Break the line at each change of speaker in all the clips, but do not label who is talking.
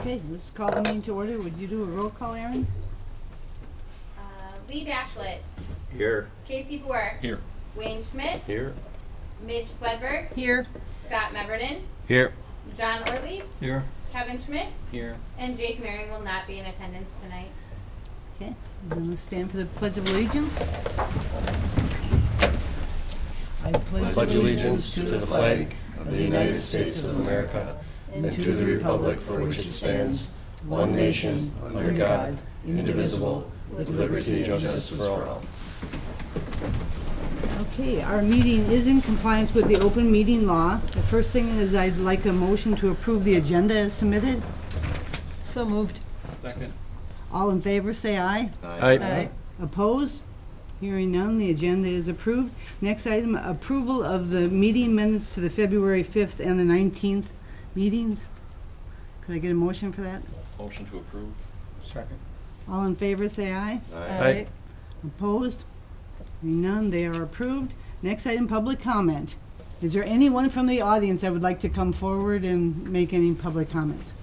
Okay, let's call the meeting to order. Would you do a roll call, Aaron?
Lee Dashlet.
Here.
Casey Boer.
Here.
Wayne Schmidt.
Here.
Midge Swedberg.
Here.
Scott Meverden.
Here.
John Ortlieb.
Here.
Kevin Schmidt.
Here.
And Jake Maring will not be in attendance tonight.
Okay, then let's stand for the Pledge of Allegiance. I
Pledge allegiance to the flag of the United States of America and to the republic for which it stands, one nation, under God, indivisible, with liberty and justice for all.
Okay, our meeting is in compliance with the open meeting law. The first thing is I'd like a motion to approve the agenda as submitted. So moved.
Second.
All in favor, say aye.
Aye.
Opposed? Hearing none, the agenda is approved. Next item, approval of the meeting minutes to the February 5th and the 19th meetings. Could I get a motion for that?
Motion to approve.
Second.
All in favor, say aye.
Aye.
Opposed? Hearing none, they are approved. Next item, public comment. Is there anyone from the audience that would like to come forward and make any public comments?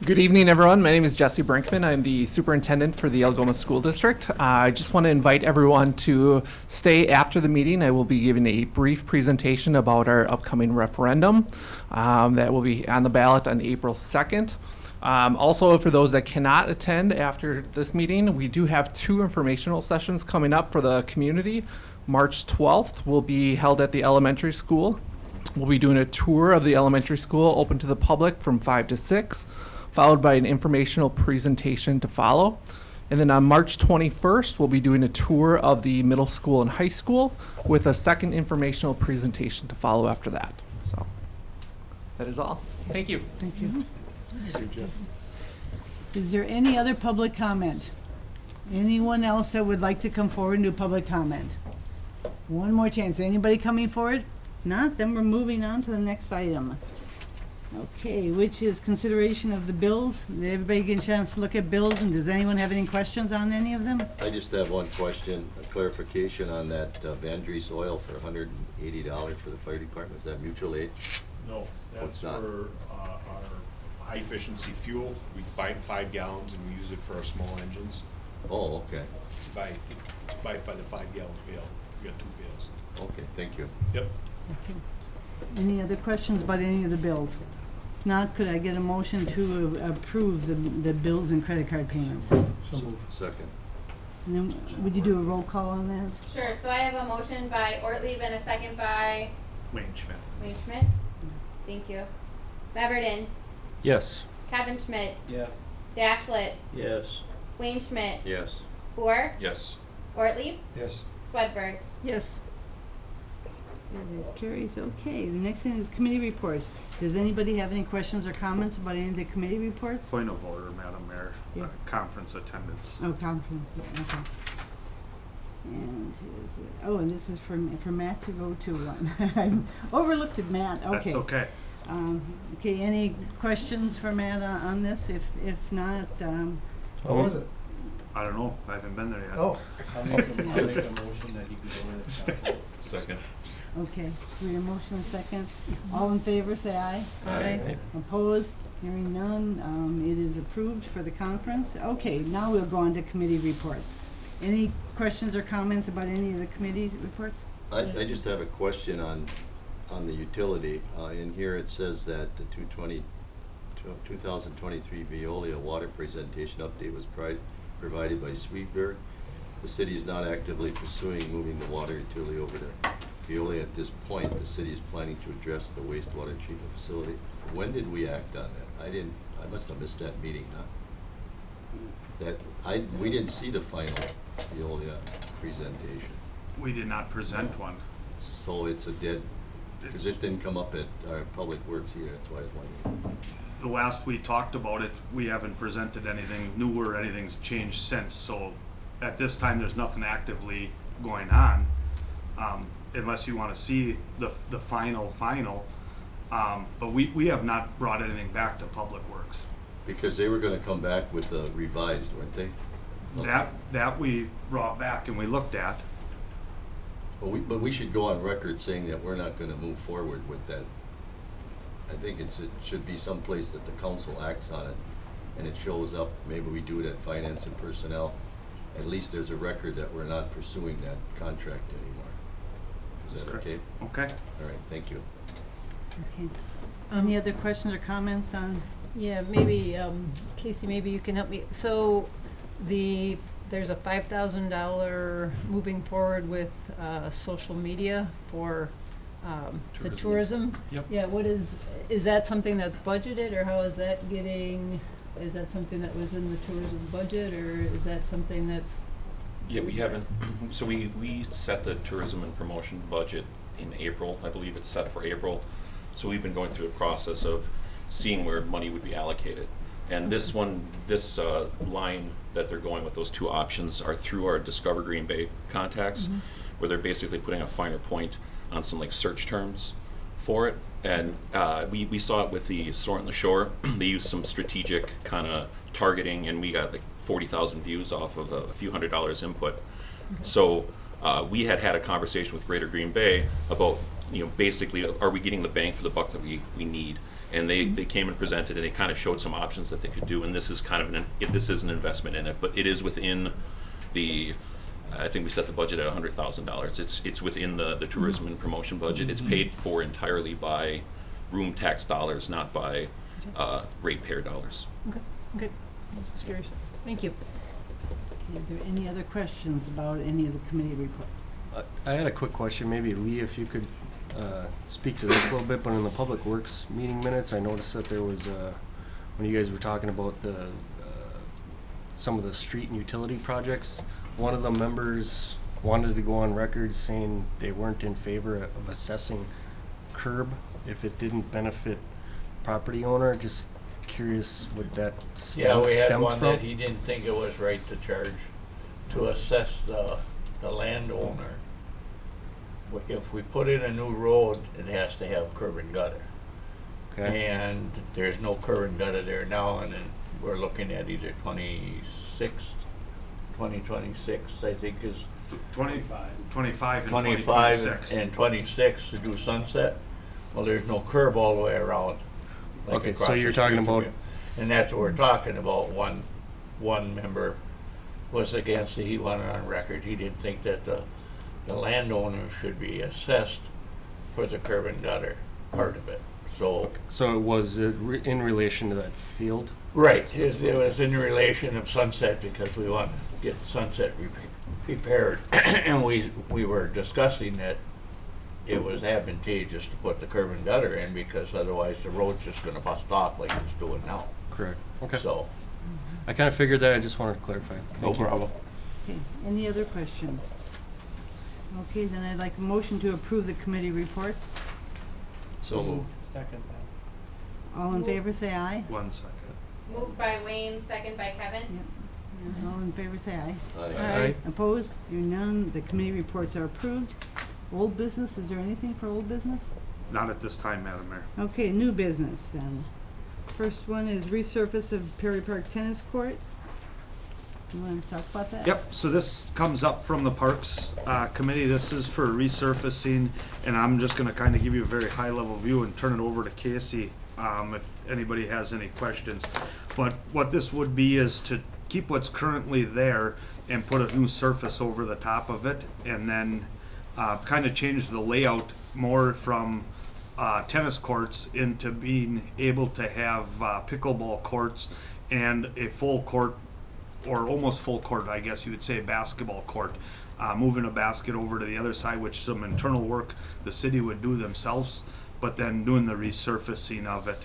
Good evening, everyone. My name is Jesse Brinkman. I'm the superintendent for the Algoma School District. I just want to invite everyone to stay after the meeting. I will be giving a brief presentation about our upcoming referendum that will be on the ballot on April 2nd. Also, for those that cannot attend after this meeting, we do have 2 informational sessions coming up for the community. March 12th will be held at the elementary school. We'll be doing a tour of the elementary school open to the public from 5 to 6. Followed by an informational presentation to follow. And then on March 21st, we'll be doing a tour of the middle school and high school with a second informational presentation to follow after that. So that is all. Thank you.
Thank you. Is there any other public comment? Anyone else that would like to come forward and do public comment? One more chance. Anybody coming forward? Not? Then we're moving on to the next item. Okay, which is consideration of the bills. Did everybody get a chance to look at bills, and does anyone have any questions on any of them?
I just have one question, a clarification on that Van Dries oil for $180 for the fire department. Is that mutual aid?
No,
It's
that's
not.
for our high-efficiency fuel. We buy it in 5 gallons and we use it for our small engines.
Oh, okay.
Buy it by the 5-gallon pail. We got 2 pails.
Okay, thank you.
Yep.
Okay. Any other questions about any of the bills? If not, could I get a motion to approve the bills and credit card payments?
Second.
And then, would you do a roll call on that?
Sure, so I have a motion by Ortlieb and a second by
Wayne Schmidt.
Wayne Schmidt. Thank you. Meverden.
Yes.
Kevin Schmidt.
Yes.
Dashlet.
Yes.
Wayne Schmidt.
Yes.
Boer.
Yes.
Ortlieb.
Yes.
Swedberg.
Yes. Carries. Okay, the next thing is committee reports. Does anybody have any questions or comments about any of the committee reports?
Point of order, Madam Mayor.
Yeah.
Conference attendance.
Oh, conference, yeah, okay. And who is it? Oh, and this is for Matt to go to one. I overlooked it, Matt, okay.
That's okay.
Okay, any questions for Matt on this? If not,
How was it?
I don't know. I haven't been there yet.
Oh.
I'll make a motion that he can go in. Second.
okay, we have a motion and a second. All in favor, say aye.
Aye.
Opposed? Hearing none, it is approved for the conference. Okay, now we'll go on to committee reports. Any questions or comments about any of the committee reports?
I just have a question on the utility. In here it says that the 2023 Veolia water presentation update was provided by Sweetberg. The city is not actively pursuing moving the water utility over to Veolia at this point. The city is planning to address the wastewater treatment facility. When did we act on that? I must have missed that meeting, huh? We didn't see the final Veolia presentation.
We did not present one.
So it's a dead, because it didn't come up at our Public Works here, that's why I was wondering.
The last we talked about it, we haven't presented anything new or anything's changed since. So at this time, there's nothing actively going on, unless you want to see the final. But we have not brought anything back to Public Works.
Because they were gonna come back with a revised, weren't they?
That we brought back and we looked at.
But we should go on record saying that we're not gonna move forward with that. I think it should be someplace that the council acts on it, and it shows up, maybe we do it at finance and personnel. At least there's a record that we're not pursuing that contract anymore. Is that okay?
Okay.
All right, thank you.
Okay. Any other questions or comments on?
Yeah, maybe, Casey, maybe you can help me. So there's a $5,000 moving forward with social media for the tourism?
Yep.
Yeah, is that something that's budgeted, or how is that is that something that was in the tourism budget, or is that something that's?
Yeah, we haven't, so we set the tourism and promotion budget in April. I believe it's set for April. So we've been going through a process of seeing where money would be allocated. And this line that they're going with, those two options, are through our Discover Green Bay contacts, where they're basically putting a finer point on some like search terms for it. And we saw it with the Soar on the Shore. They used some strategic kind of targeting, and we got like 40,000 views off of a few $100 input. So we had a conversation with Greater Green Bay about, basically, are we getting the bang for the buck that we need? And they came and presented, and they kind of showed some options that they could do. And this is kind of this is an investment in it, but it is within the. I think we set the budget at $100,000. It's within the tourism and promotion budget. It's paid for entirely by room tax dollars, not by ratepayer dollars.
Okay, just curious. Thank you.
Are there any other questions about any of the committee reports?
I had a quick question, maybe Lee, if you could speak to this a little bit, but in the Public Works meeting minutes, I noticed that there was, when you guys were talking about the some of the street and utility projects, one of the members wanted to go on record saying they weren't in favor of assessing curb if it didn't benefit property owner. Just curious what that
Yeah, we had
stemmed
one
from.
that he didn't think it was right to charge, to assess the landowner. If we put in a new road, it has to have curb and gutter.
Okay.
And there's no curb and gutter there now, and then we're looking at either 2026, I think is
25 and
25
26.
and 26 to do Sunset. Well, there's no curb all the way around. like
Okay,
across
so
the
you're talking
street from
about-
you. And that's what we're talking about. One member was against it. He wanted on record, he didn't think that the landowner should be assessed for the curb and gutter part of it. So,
So it was in relation to that field?
right, it was in relation of Sunset because we want to get Sunset repaired. And we were discussing that it was advantageous to put the curb and gutter in because otherwise the road's just gonna bust off like it's doing now.
Correct. Okay.
So,
I kind of figured that. I just wanted to clarify.
no
Thank you.
problem.
Okay, any other questions? Okay, then I'd like a motion to approve the committee reports.
So moved.
Second that.
All in favor, say aye.
1 second.
Moved by Wayne, second by Kevin.
All in favor, say aye.
Aye.
Opposed? Hearing none, the committee reports are approved. Old business, is there anything for old business?
Not at this time, Madam Mayor.
Okay, new business then. First one is resurface of Perry Park Tennis Court. You wanna talk about that?
Yep, so this comes up from the Parks Committee. This is for resurfacing, and I'm just gonna kind of give you a very high-level view and turn it over to Casey if anybody has any questions. But what this would be is to keep what's currently there and put a new surface over the top of it, and then kind of change the layout more from tennis courts into being able to have pickleball courts and a full court, or almost full court, I guess you would say, basketball court. Moving a basket over to the other side, which some internal work the city would do themselves, but then doing the resurfacing of it.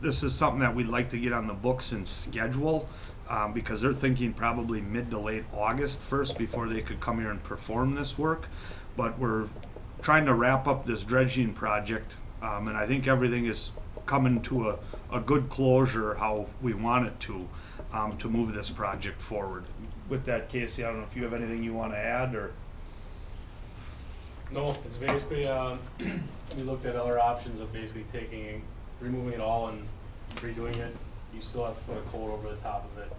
This is something that we'd like to get on the books and schedule, because they're thinking probably mid to late August first before they could come here and perform this work. But we're trying to wrap up this dredging project, and I think everything is coming to a good closure how we want it to move this project forward. With that, Casey, I don't know if you have anything you want to add, or?
No, it's basically, we looked at other options of basically removing it all and redoing it. You still have to put a coat over the top of it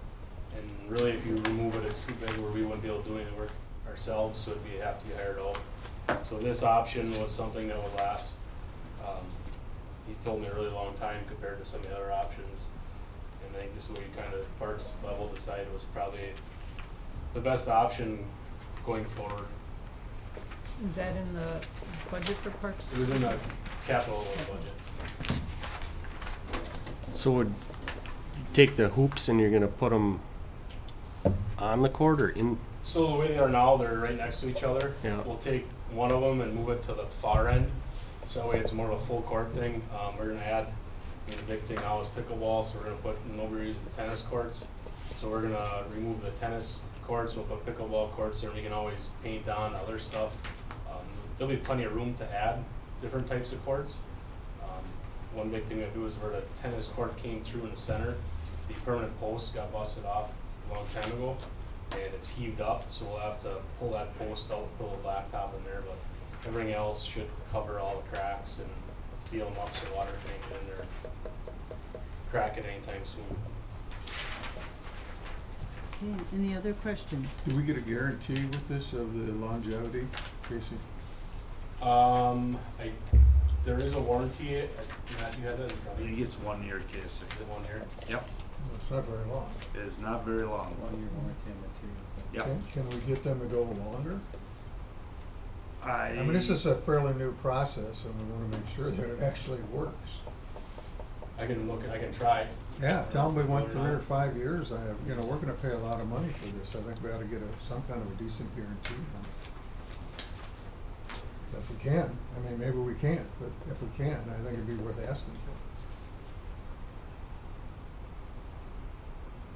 And really, if you remove it, it's too big where we wouldn't be able to do any work ourselves, so it'd have to be hired out. So this option was something that would last, he told me a really long time compared to some of the other options. And I think this is what we kind of, parks level decided was probably the best option going forward.
Is that in the budget for parks?
It was in the capital budget.
So would you take the hoops and you're gonna put them on the court or in?
So the way they are now, they're right next to each other.
Yeah.
We'll take one of them and move it to the far end, so that way it's more of a full court thing. We're gonna add, the big thing now is pickleball, so we're gonna put, nobody uses the tennis courts. So we're gonna remove the tennis courts, we'll put pickleball courts there, and we can always paint on other stuff. There'll be plenty of room to add different types of courts. One big thing to do is where the tennis court came through in the center, the permanent post got busted off a long time ago, and it's heaved up, so we'll have to pull that post out, put a little blacktop in there, but everything else should cover all the cracks and seal them up so water can't get in there, crack it anytime soon.
Okay, any other questions?
Do we get a guarantee with this of the longevity, Casey?
There is a warranty, Matt, you had that in
I
front of
think
you?
it's 1 year, Casey.
Is it 1 year?
Yep,
It's not very long.
it is not very long.
1 year warranty on materials.
Yep.
Can we get them to go longer?
I
I mean, this is a fairly new process, and we wanna make sure that it actually works.
I can look, I can try.
Yeah, tell them we went 3 or 5 years, you know, we're gonna pay a lot of money for this, I think we ought to get some kind of a decent guarantee on it. If we can, I mean, maybe we can't, but if we can, I think it'd be worth asking for.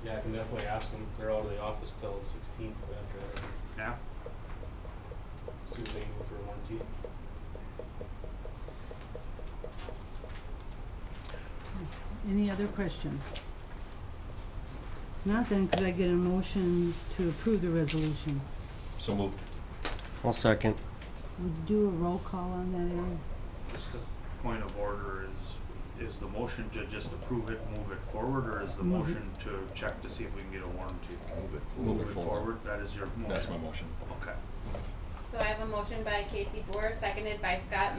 Yeah, I can definitely ask them. They're out of the office till the 16th, but after that,
Yeah.
see if they can go for a warranty.
Any other questions? Not then, could I get a motion to approve the resolution?
So moved.
I'll second.
Would you do a roll call on that, Aaron?
Just a point of order is the motion to just approve it, move it forward, or is the
Move it.
motion to check to see if we can get a warranty?
Move it forward.
That is your motion?
That's my motion.
Okay.
So I have a motion by Casey Boer, seconded by Scott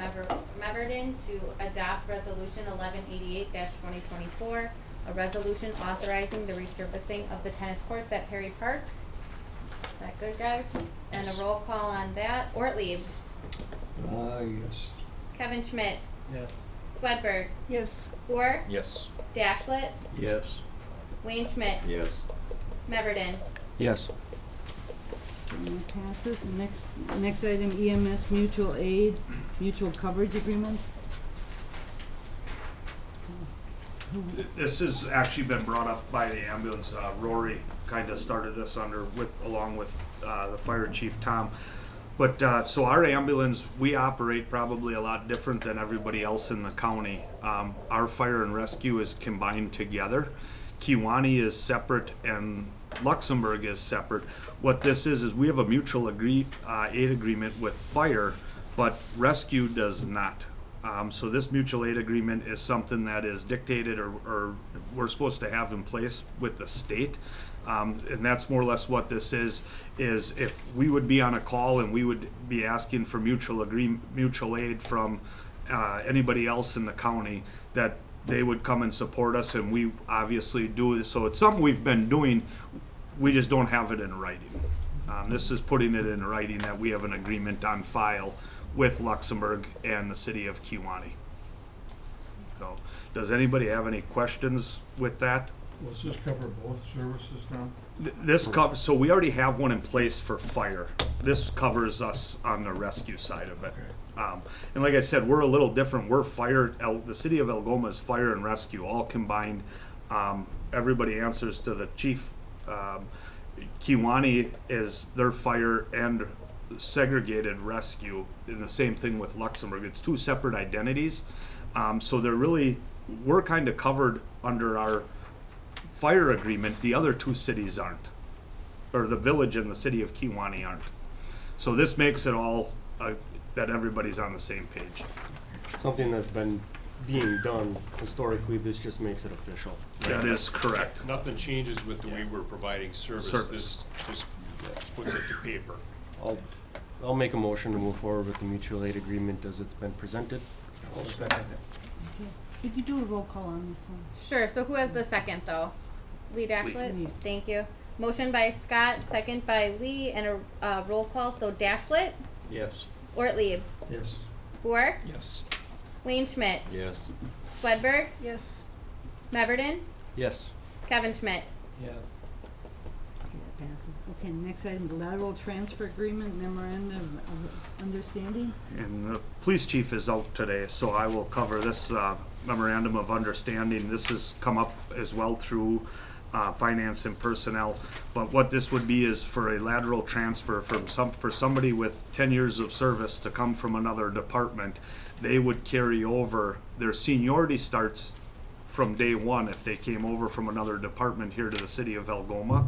Meverden to adopt resolution 1188-2024, a resolution authorizing the resurfacing of the tennis courts at Perry Park. Is that good, guys? And a roll call on that. Ortlieb,
Yes.
Kevin Schmidt,
Yes.
Swedberg,
Yes.
Boer,
Yes.
Dashlet,
Yes.
Wayne Schmidt,
Yes.
Meverden.
Yes.
And that passes. Next item, EMS mutual aid, mutual coverage agreement.
This has actually been brought up by the ambulance. Rory kind of started this along with the fire chief, Tom. But, so our ambulance, we operate probably a lot different than everybody else in the county. Our fire and rescue is combined together. Kewanee is separate and Luxembourg is separate. What this is we have a mutual aid agreement with fire, but rescue does not. So this mutual aid agreement is something that is dictated or we're supposed to have in place with the state. And that's more or less what this is if we would be on a call and we would be asking for mutual aid from anybody else in the county, that they would come and support us, and we obviously do it. So it's something we've been doing, we just don't have it in writing. This is putting it in writing that we have an agreement on file with Luxembourg and the city of Kewanee. So, does anybody have any questions with that?
Does this cover both services now?
This covers, so we already have one in place for fire. This covers us on the rescue side of it. And like I said, we're a little different. We're the city of Algoma is fire and rescue, all combined. Everybody answers to the chief. Kewanee is their fire and segregated rescue, and the same thing with Luxembourg. It's two separate identities. So we're kind of covered under our fire agreement. The other two cities aren't, or the village and the city of Kewanee aren't. So this makes it all that everybody's on the same page.
Something that's been
being done historically, this just makes it official.
That is correct.
Nothing changes with the way we're providing service.
Service.
This just puts it to paper.
I'll make a motion to move forward with the mutual aid agreement as it's been presented.
Could you do a roll call on this one?
Sure, so who has the second though? Lee Dashlet?
Lee.
Thank you. Motion by Scott, second by Lee, and a roll call, so Dashlet,
Yes.
Ortlieb,
Yes.
Boer,
Yes.
Wayne Schmidt,
Yes.
Swedberg,
Yes.
Meverden,
Yes.
Kevin Schmidt.
Yes.
Okay, that passes. Okay, next item, the lateral transfer agreement memorandum of understanding.
And the police chief is out today, so I will cover this memorandum of understanding. This has come up as well through finance and personnel. But what this would be is for a lateral transfer for somebody with 10 years of service to come from another department, they would carry over, their seniority starts from day one if they came over from another department here to the city of Algoma.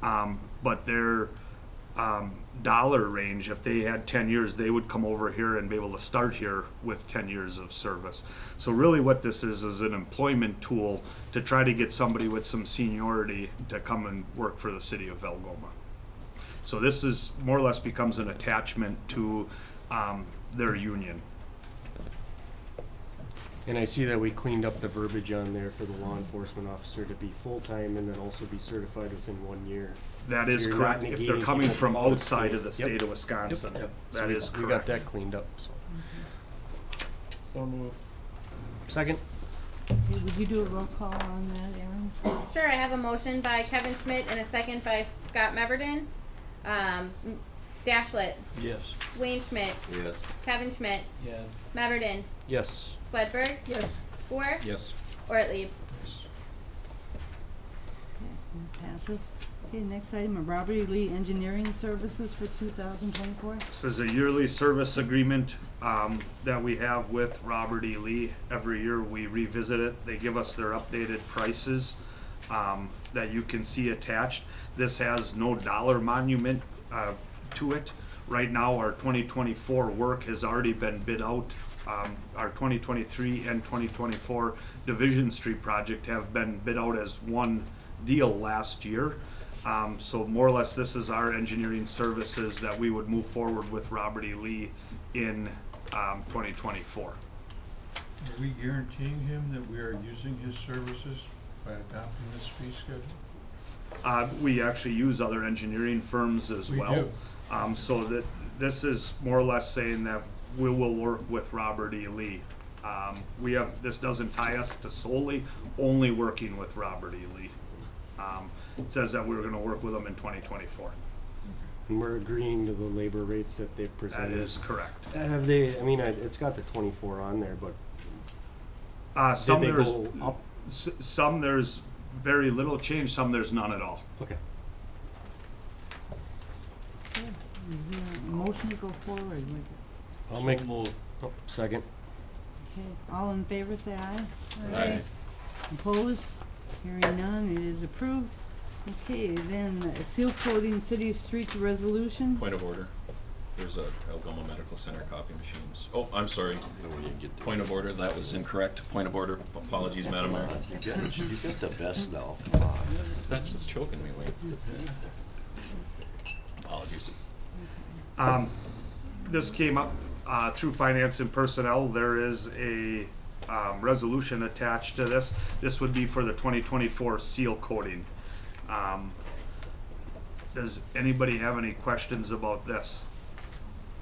But their dollar range, if they had 10 years, they would come over here and be able to start here with 10 years of service. So really what this is an employment tool to try to get somebody with some seniority to come and work for the city of Algoma. So this is more or less becomes an attachment to their union.
And I see that we cleaned up the verbiage on there for the law enforcement officer to be full-time and then also be certified within 1 year.
That
So
is
you're not
correct. If they're
negating
coming
people
from
from out of
outside
state.
of the state of Wisconsin,
Yep.
that
So
is
we got
correct.
that cleaned up, so. So move. Second?
Okay, would you do a roll call on that, Aaron?
Sure, I have a motion by Kevin Schmidt and a second by Scott Meverden. Dashlet,
Yes.
Wayne Schmidt,
Yes.
Kevin Schmidt,
Yes.
Meverden,
Yes.
Swedberg,
Yes.
Boer,
Yes.
Ortlieb.
That passes. Okay, next item, Robert E. Lee Engineering Services for 2024.
This is a yearly service agreement that we have with Robert E. Lee. Every year we revisit it. They give us their updated prices that you can see attached. This has no dollar monument to it. Right now, our 2024 work has already been bid out. Our 2023 and 2024 Division Street project have been bid out as one deal last year. So more or less, this is our engineering services that we would move forward with Robert E. Lee in 2024.
Are we guaranteeing him that we are using his services by adopting this fee schedule?
We actually use other engineering firms as
We
well.
do.
So that this is more or less saying that we will work with Robert E. Lee. This doesn't tie us to solely only working with Robert E. Lee. It says that we're gonna work with them in 2024.
And we're agreeing to the labor rates that they've
That
presented.
is correct.
Have they, I mean, it's got the 24 on there, but
Some
did they
there's,
go up?
some there's very little change, some there's none at all.
Okay.
Is there a motion to go forward with it?
I'll make, second.
Okay, all in favor, say aye.
Aye.
Opposed? Hearing none, it is approved. Okay, then seal coating city streets resolution.
Point of order. There's a Algoma Medical Center copy machines. Oh, I'm sorry. Point of order, that was incorrect. Point of order. Apologies, Madam Mayor.
You got the best now, come on.
It's choking me, Wayne. Apologies.
This came up through finance and personnel. There is a resolution attached to this. This would be for the 2024 seal coating. Does anybody have any questions about this?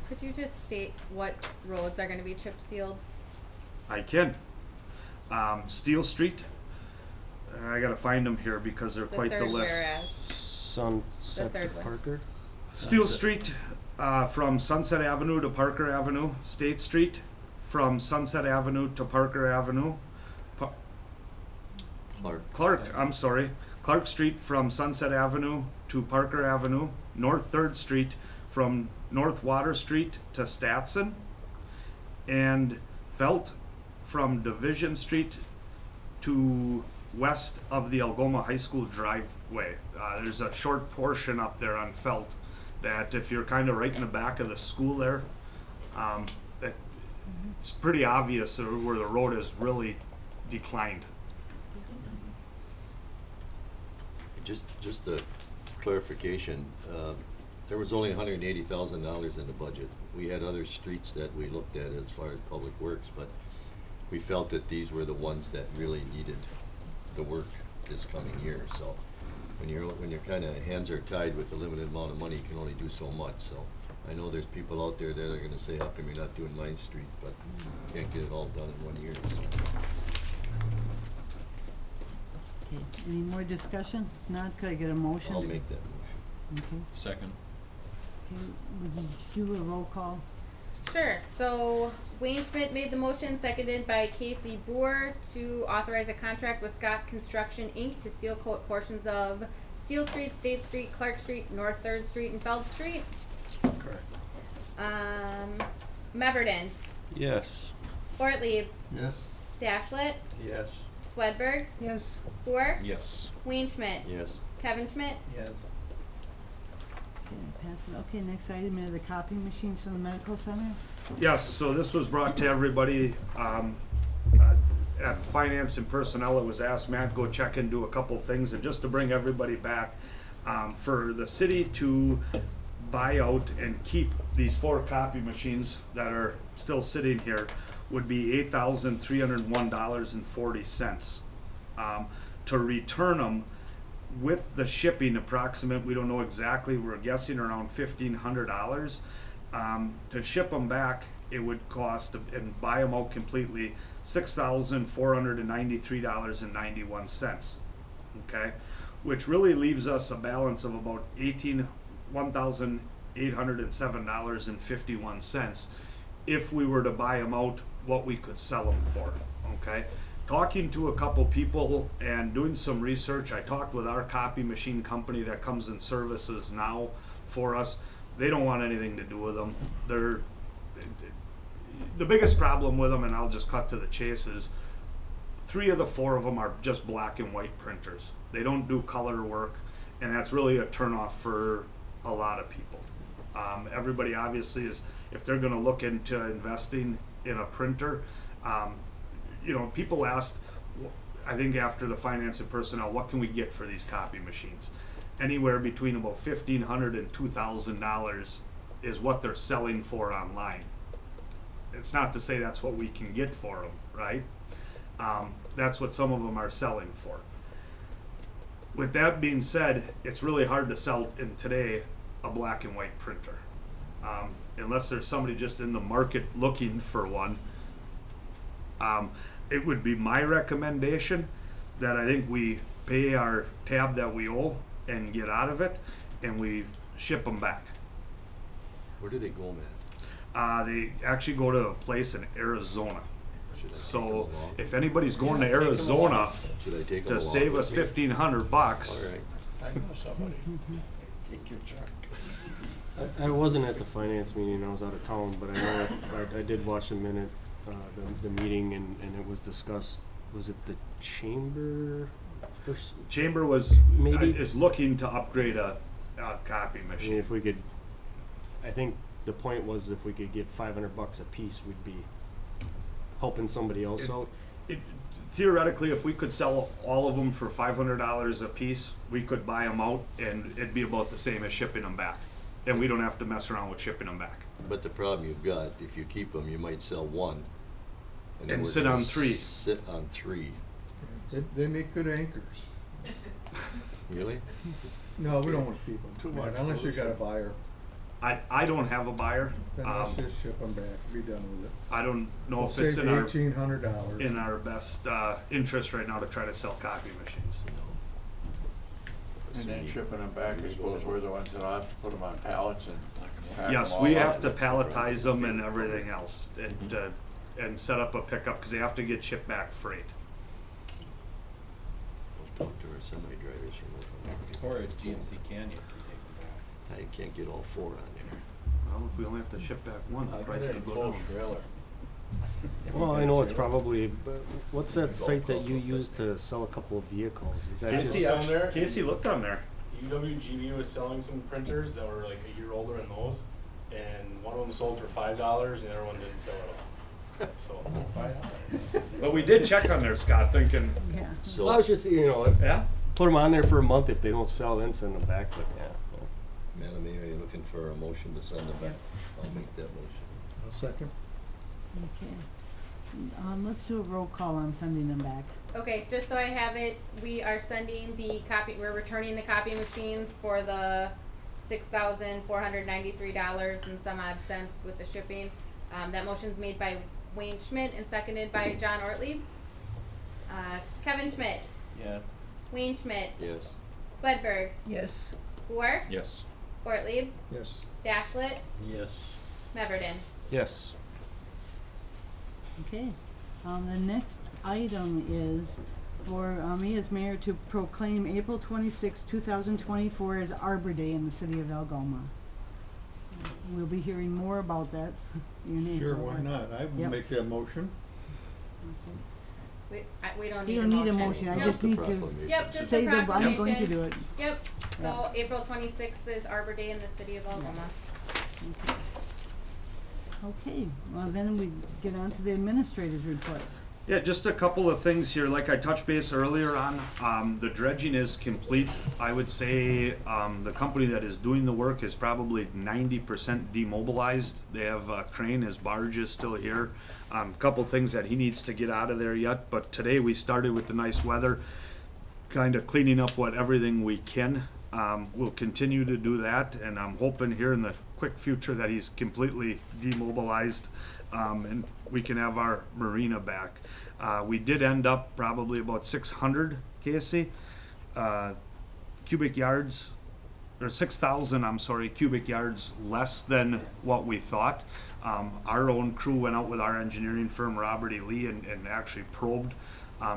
Could you just state what roads are gonna be chip sealed?
I can. Steel Street. I gotta find them here because they're
The
quite the
third
list.
whereas.
Sunset
The third
to
one.
Parker?
Steel Street, from Sunset Avenue to Parker Avenue. State Street, from Sunset Avenue to Parker Avenue. Clark Street from Sunset Avenue to Parker Avenue. North 3rd Street from North Water Street to Statson. And Felt from Division Street to west of the Algoma High School driveway. There's a short portion up there on Felt that if you're kind of right in the back of the school there, that it's pretty obvious where the road has really declined.
Just a clarification, there was only $180,000 in the budget. We had other streets that we looked at as far as public works, but we felt that these were the ones that really needed the work this coming year. So when you're kind of hands are tied with a limited amount of money, you can only do so much. So I know there's people out there that are gonna say, how come you're not doing 9th Street, but you can't get it all done in 1 year, so.
Okay, any more discussion? Not, could I get a motion?
I'll make that motion.
Okay,
Second.
okay, would you do a roll call?
Sure. So Wayne Schmidt made the motion, seconded by Casey Boer, to authorize a contract with Scott Construction Inc. to seal coat portions of Steel Street, State Street, Clark Street, North 3rd Street, and Feld Street.
Correct.
Meverden,
Yes.
Ortlieb,
Yes.
Dashlet,
Yes.
Swedberg,
Yes.
Boer,
Yes.
Wayne Schmidt,
Yes.
Kevin Schmidt.
Yes.
Okay, pass it. Okay, next item is the copying machines from the medical center.
Yes, so this was brought to everybody, at Finance and Personnel. It was asked, Matt, go check and do a couple things, and just to bring everybody back, for the city to buy out and keep these 4 copy machines that are still sitting here would be $8,301.40. To return them with the shipping approximate, we don't know exactly, we're guessing around $1,500. To ship them back, it would cost, and buy them out completely, $6,493.91. Okay, which really leaves us a balance of about $1,807.51 if we were to buy them out, what we could sell them for. Okay, talking to a couple people and doing some research, I talked with our copy machine company that comes and services now for us. They don't want anything to do with them. The biggest problem with them, and I'll just cut to the chase, is 3 of the 4 of them are just black and white printers. They don't do color work, and that's really a turnoff for a lot of people. Everybody obviously is, if they're gonna look into investing in a printer, people asked, I think after the Finance and Personnel, what can we get for these copy machines? Anywhere between about $1,500 and $2,000 is what they're selling for online. It's not to say that's what we can get for them, right? That's what some of them are selling for. With that being said, it's really hard to sell in today a black and white printer. Unless there's somebody just in the market looking for one. It would be my recommendation that I think we pay our tab that we owe and get out of it, and we ship them back.
Where do they go, Matt?
They actually go to a place in Arizona.
Should I take them
So
along?
if anybody's going to Arizona
Should I take them
to
along
save
with
us
me?
$1,500,
All right.
I know somebody. Take your truck.
I wasn't at the finance meeting, I was out of town, but I know, I did watch the minute, the meeting, and it was discussed, was it the chamber?
Chamber was
Maybe.
is looking to upgrade a copy
I mean,
machine.
if we could, I think the point was if we could get $500 a piece, we'd be helping somebody else out.
Theoretically, if we could sell all of them for $500 a piece, we could buy them out, and it'd be about the same as shipping them back. And we don't have to mess around with shipping them back.
But the problem you've got, if you keep them, you might sell one. then
And
we're
sit
gonna
on 3.
Sit on 3.
They make good anchors.
Really?
No, we don't want to keep them.
Too much
Unless you got a buyer,
I don't have a buyer.
then let's just ship them back, be done with it.
I don't know
We'll
if it's
save
in our
$1,800.
best interest right now to try to sell copy machines.
And then shipping them back, I suppose we're the ones that have to put them on pallets and pack
Yes,
them
we
all
have
up.
to palletize them and everything else, and set up a pickup, because they have to get shipped back freight.
We'll talk to our semi-drivers from Oakland.
Or at GMC Canyon to take them back.
I can't get all 4 on there.
Well, if we only have to ship back one, the price will go down.
trailer.
Well, I know it's probably, but what's that site that you use to sell a couple of vehicles? Is that
Casey
just,
on there?
Casey looked on there.
UWGB was selling some printers that were like a year older than those, and one of them sold for $5, and the other one didn't sell at all. So, but we did check on there, Scott, thinking,
Yeah.
So,
Well, I was just,
yeah,
put them on there for a month. If they don't sell, then send them back, but yeah.
Madam Mayor, are you looking for a motion to send it back? I'll make that motion.
I'll second.
Okay. Let's do a roll call on sending them back.
Okay, just so I have it, we are sending the copy, we're returning the copy machines for the $6,493 and some odd cents with the shipping. That motion's made by Wayne Schmidt and seconded by John Ortlieb. Kevin Schmidt,
Yes.
Wayne Schmidt,
Yes.
Swedberg,
Yes.
Boer,
Yes.
Ortlieb,
Yes.
Dashlet,
Yes.
Meverden.
Yes.
Okay. The next item is for me as mayor to proclaim April 26, 2024 as Arbor Day in the city of Algoma. We'll be hearing more about that. in
Sure,
April.
why not? I will
Yep.
make that motion.
We don't need
You
a
don't need a
motion.
motion, I
Nope.
just need to
Proclamation.
Yep, just a
say that I'm
proclamation.
going to do it.
Yep, so April 26th is Arbor Day in the city of Algoma.
Okay, well then we get on to the administrator's report.
yeah, just a couple of things here, like I touched base earlier on, the dredging is complete. I would say, the company that is doing the work is probably 90% demobilized. They have a crane, his barge is still here. Couple things that he needs to get out of there yet, but today we started with the nice weather, kind of cleaning up everything we can. We'll continue to do that, and I'm hoping here in the quick future that he's completely demobilized, and we can have our marina back. We did end up probably about 600, Casey, cubic yards, or 6,000, I'm sorry, cubic yards less than what we thought. Our own crew went out with our engineering firm, Robert E. Lee, and actually probed,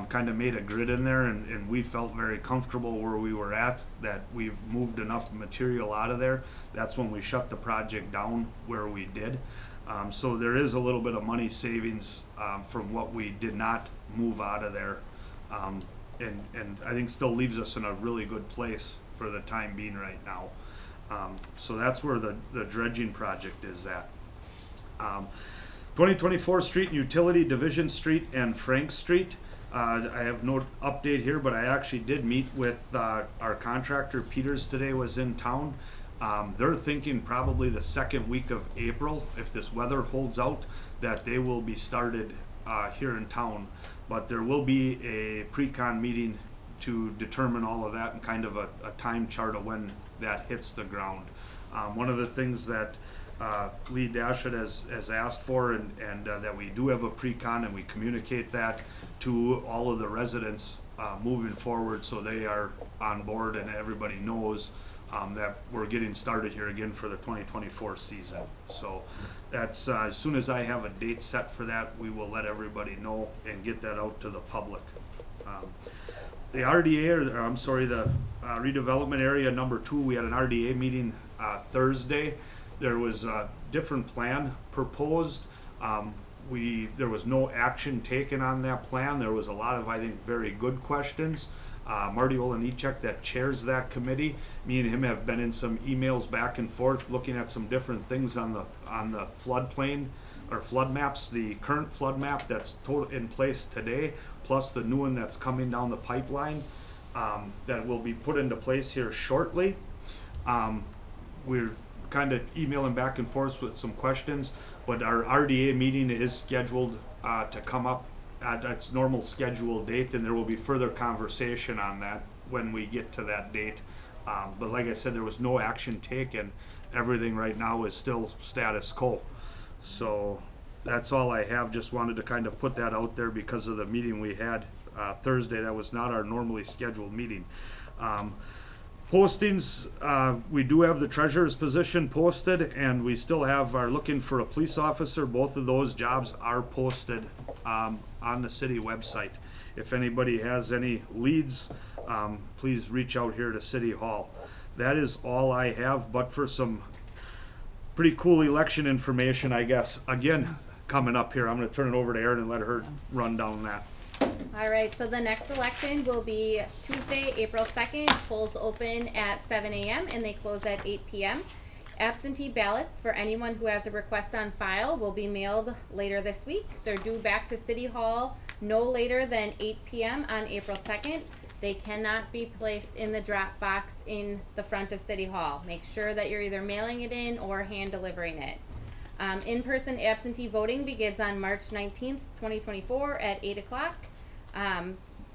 kind of made a grid in there, and we felt very comfortable where we were at, that we've moved enough material out of there. That's when we shut the project down where we did. So there is a little bit of money savings from what we did not move out of there. And I think still leaves us in a really good place for the time being right now. So that's where the dredging project is at. 2024 Street and Utility, Division Street and Frank Street. I have no update here, but I actually did meet with our contractor, Peters, today, was in town. They're thinking probably the second week of April, if this weather holds out, that they will be started here in town. But there will be a pre-con meeting to determine all of that and kind of a time chart of when that hits the ground. One of the things that Lee Dashett has asked for, and that we do have a pre-con, and we communicate that to all of the residents moving forward, so they are on board and everybody knows that we're getting started here again for the 2024 season. So that's, as soon as I have a date set for that, we will let everybody know and get that out to the public. The RDA, or I'm sorry, the redevelopment area number 2, we had an RDA meeting Thursday. There was a different plan proposed. There was no action taken on that plan. There was a lot of, I think, very good questions. Marty Olenichek, that chairs that committee, me and him have been in some emails back and forth looking at some different things on the floodplain or flood maps, the current flood map that's in place today, plus the new one that's coming down the pipeline, that will be put into place here shortly. We're kind of emailing back and forth with some questions, but our RDA meeting is scheduled to come up at its normal scheduled date, and there will be further conversation on that when we get to that date. But like I said, there was no action taken. Everything right now is still status quo. So that's all I have. Just wanted to kind of put that out there because of the meeting we had Thursday. That was not our normally scheduled meeting. Postings, we do have the treasurer's position posted, and we still are looking for a police officer. Both of those jobs are posted on the city website. If anybody has any leads, please reach out here to City Hall. That is all I have, but for some pretty cool election information, I guess, again, coming up here, I'm going to turn it over to Erin and let her run down that.
All right, so the next election will be Tuesday, April 2nd. Polls open at 7 a.m. and they close at 8 p.m. Absentee ballots for anyone who has a request on file will be mailed later this week. They're due back to City Hall no later than 8 p.m. on April 2nd. They cannot be placed in the drop box in the front of City Hall. Make sure that you're either mailing it in or hand delivering it. In-person absentee voting begins on March 19th, 2024 at 8 o'clock.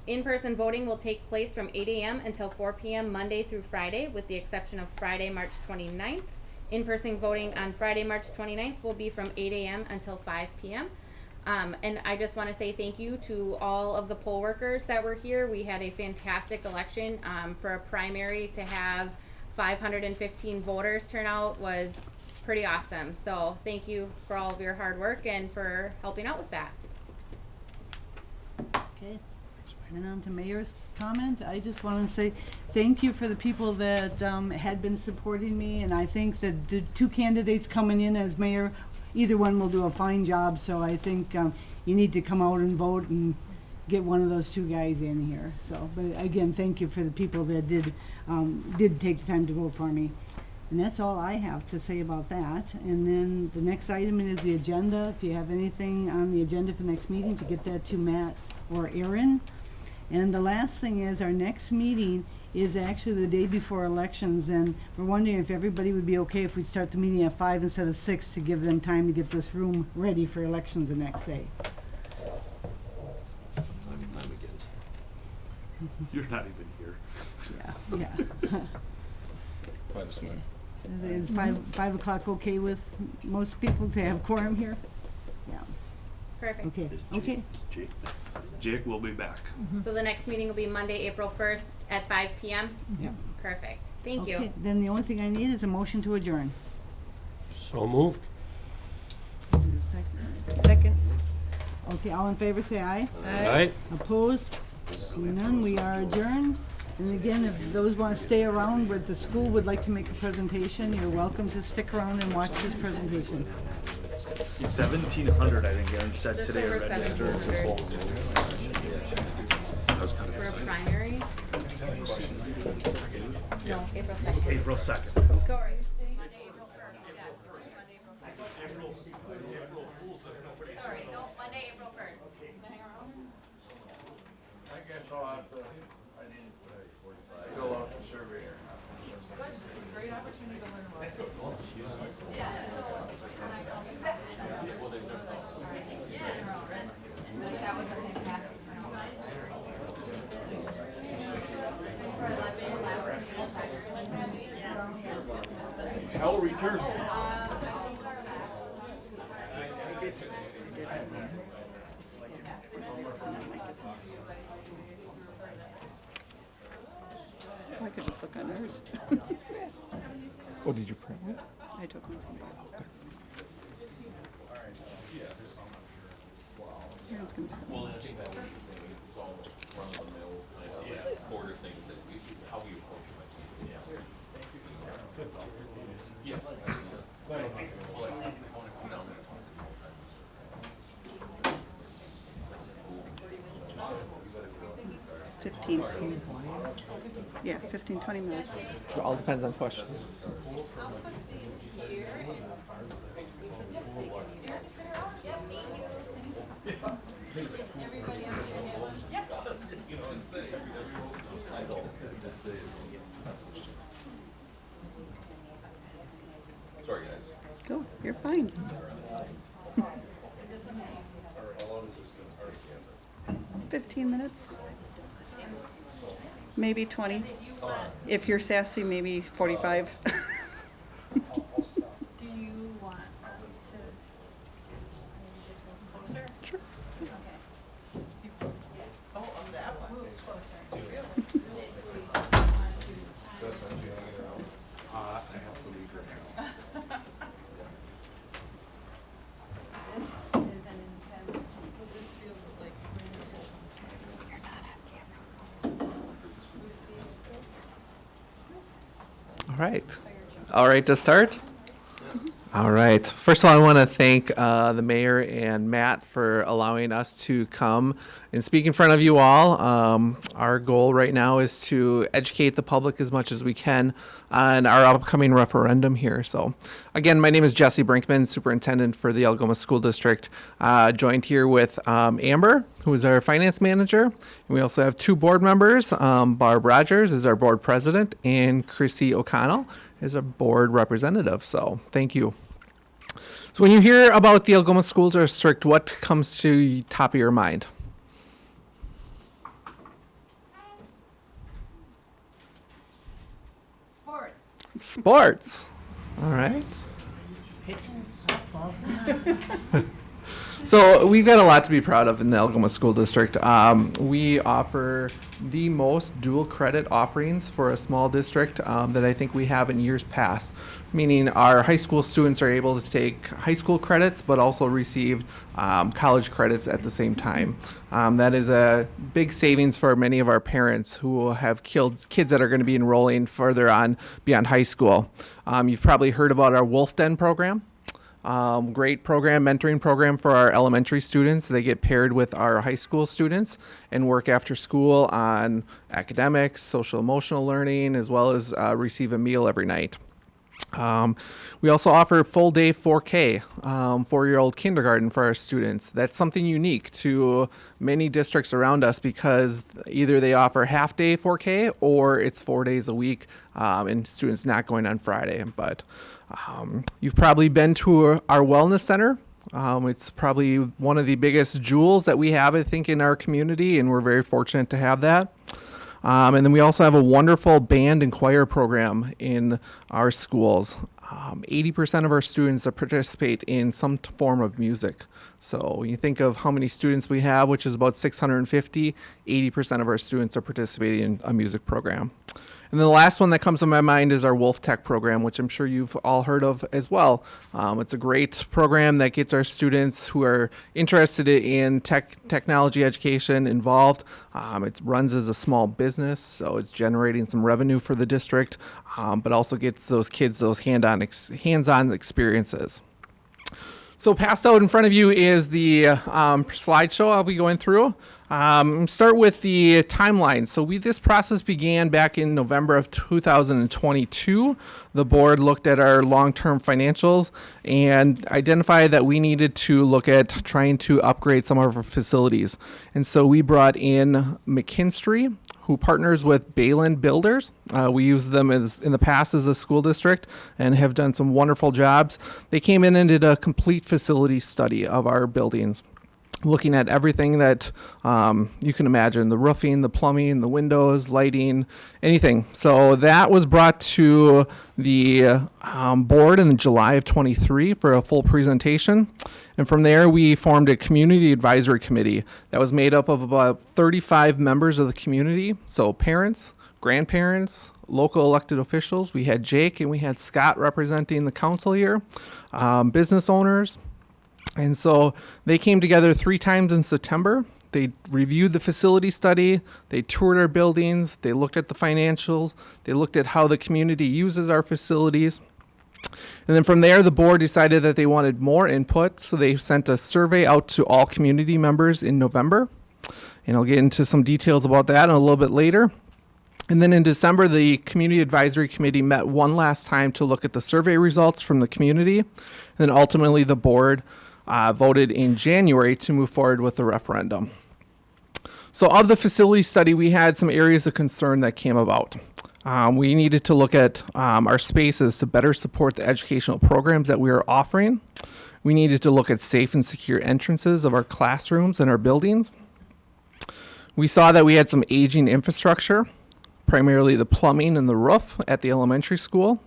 In-person voting will take place from 8 a.m. until 4 p.m. Monday through Friday, with the exception of Friday, March 29th. In-person voting on Friday, March 29th will be from 8 a.m. until 5 p.m. And I just want to say thank you to all of the poll workers that were here. We had a fantastic election. For a primary to have 515 voters turn out was pretty awesome. So thank you for all of your hard work and for helping out with that.
Okay, then on to Mayor's comment. I just want to say thank you for the people that had been supporting me, and I think that the two candidates coming in as mayor, either one will do a fine job, so I think you need to come out and vote and get one of those two guys in here. So, but again, thank you for the people that did take the time to vote for me. And that's all I have to say about that. And then the next item is the agenda. If you have anything on the agenda for the next meeting, to get that to Matt or Aaron. And the last thing is, our next meeting is actually the day before elections, and we're wondering if everybody would be okay if we start the meeting at 5 instead of 6 to give them time to get this room ready for elections the next day.
I'm against.
You're not even here.
Yeah. Is 5 o'clock okay with most people to have quorum here? Yeah.
Perfect.
Okay.
Is
Okay.
Jake back?
Jake will be back.
So the next meeting will be Monday, April 1st at 5 p.m.
Yep.
Perfect. Thank you.
Okay. Then the only thing I need is a motion to adjourn.
So moved.
Second.
Okay. All in favor, say aye.
Aye.
Opposed? Seeing none, we are adjourned. And again, if those want to stay around, where the school would like to make a presentation, you're welcome to stick around and watch this presentation.
1,700, I think Aaron said
Just
today.
over
already.
700 for a primary. No, April 2nd.
April 2nd.
Sorry. Monday, April 1st. Yes. Monday, April 1st. Sorry, no, Monday, April 1st.
I guess I'll have to, I need to fill out the survey here. I'll return.
I could just look on hers.
Oh, did you print it?
I took one from her. Aaron's gonna send
Well,
it.
I think that was all run-of-the-mill kind of border things that we, how we approach it. Yeah. I wanna come down there and talk to them all the time.
15. Yeah, 15, 20 minutes.
It all depends on questions.
Sorry, guys.
Go, you're fine.
How long is this gonna take?
15 minutes. Maybe 20. If you're sassy, maybe 45.
Do you want us to maybe just move closer?
Sure.
Okay. Oh, that one moves closer.
I have to leave right now.
This is an intense, this feels like you're not on camera. Lucy,
All right. All right to start? All right. First of all, I want to thank the mayor and Matt for allowing us to come and speak in front of you all. Our goal right now is to educate the public as much as we can on our upcoming referendum here. So, again, my name is Jesse Brinkman, superintendent for the Algoma School District. Joined here with Amber, who is our finance manager. And we also have two board members. Barb Rogers is our board president, and Chrissy O'Connell is a board representative. So, thank you. So when you hear about the Algoma School District, what comes to the top of your mind?
Sports.
Sports. All right.
Pitching, softball.
So we've got a lot to be proud of in the Algoma School District. We offer the most dual credit offerings for a small district that I think we have in years past, meaning our high school students are able to take high school credits but also receive college credits at the same time. That is a big savings for many of our parents who have kids that are going to be enrolling further on beyond high school. You've probably heard about our Wolf Den program. Great program, mentoring program for our elementary students. They get paired with our high school students and work after school on academics, social emotional learning, as well as receive a meal every night. We also offer full day 4K, 4-year-old kindergarten for our students. That's something unique to many districts around us because either they offer half day 4K or it's 4 days a week and students not going on Friday. But you've probably been to our wellness center. It's probably one of the biggest jewels that we have, I think, in our community, and we're very fortunate to have that. And then we also have a wonderful band and choir program in our schools. 80% of our students participate in some form of music. So when you think of how many students we have, which is about 650, 80% of our students are participating in a music program. And then the last one that comes to my mind is our Wolf Tech program, which I'm sure you've all heard of as well. It's a great program that gets our students who are interested in technology education involved. It runs as a small business, so it's generating some revenue for the district, but also gets those kids those hands-on experiences. So passed out in front of you is the slideshow I'll be going through. Start with the timeline. So this process began back in November of 2022. The board looked at our long-term financials and identified that we needed to look at trying to upgrade some of our facilities. And so we brought in McKinstry, who partners with Bayland Builders. We used them in the past as a school district and have done some wonderful jobs. They came in and did a complete facility study of our buildings, looking at everything that you can imagine, the roofing, the plumbing, the windows, lighting, anything. So that was brought to the board in July of 23 for a full presentation. And from there, we formed a community advisory committee that was made up of about 35 members of the community. So parents, grandparents, local elected officials. We had Jake and we had Scott representing the council here, business owners. And so they came together 3 times in September. They reviewed the facility study, they toured our buildings, they looked at the financials, they looked at how the community uses our facilities. And then from there, the board decided that they wanted more input, so they sent a survey out to all community members in November. And I'll get into some details about that a little bit later. And then in December, the Community Advisory Committee met one last time to look at the survey results from the community. And then ultimately, the board voted in January to move forward with the referendum. So of the facility study, we had some areas of concern that came about. We needed to look at our spaces to better support the educational programs that we are offering. We needed to look at safe and secure entrances of our classrooms and our buildings. We saw that we had some aging infrastructure, primarily the plumbing and the roof at the elementary school.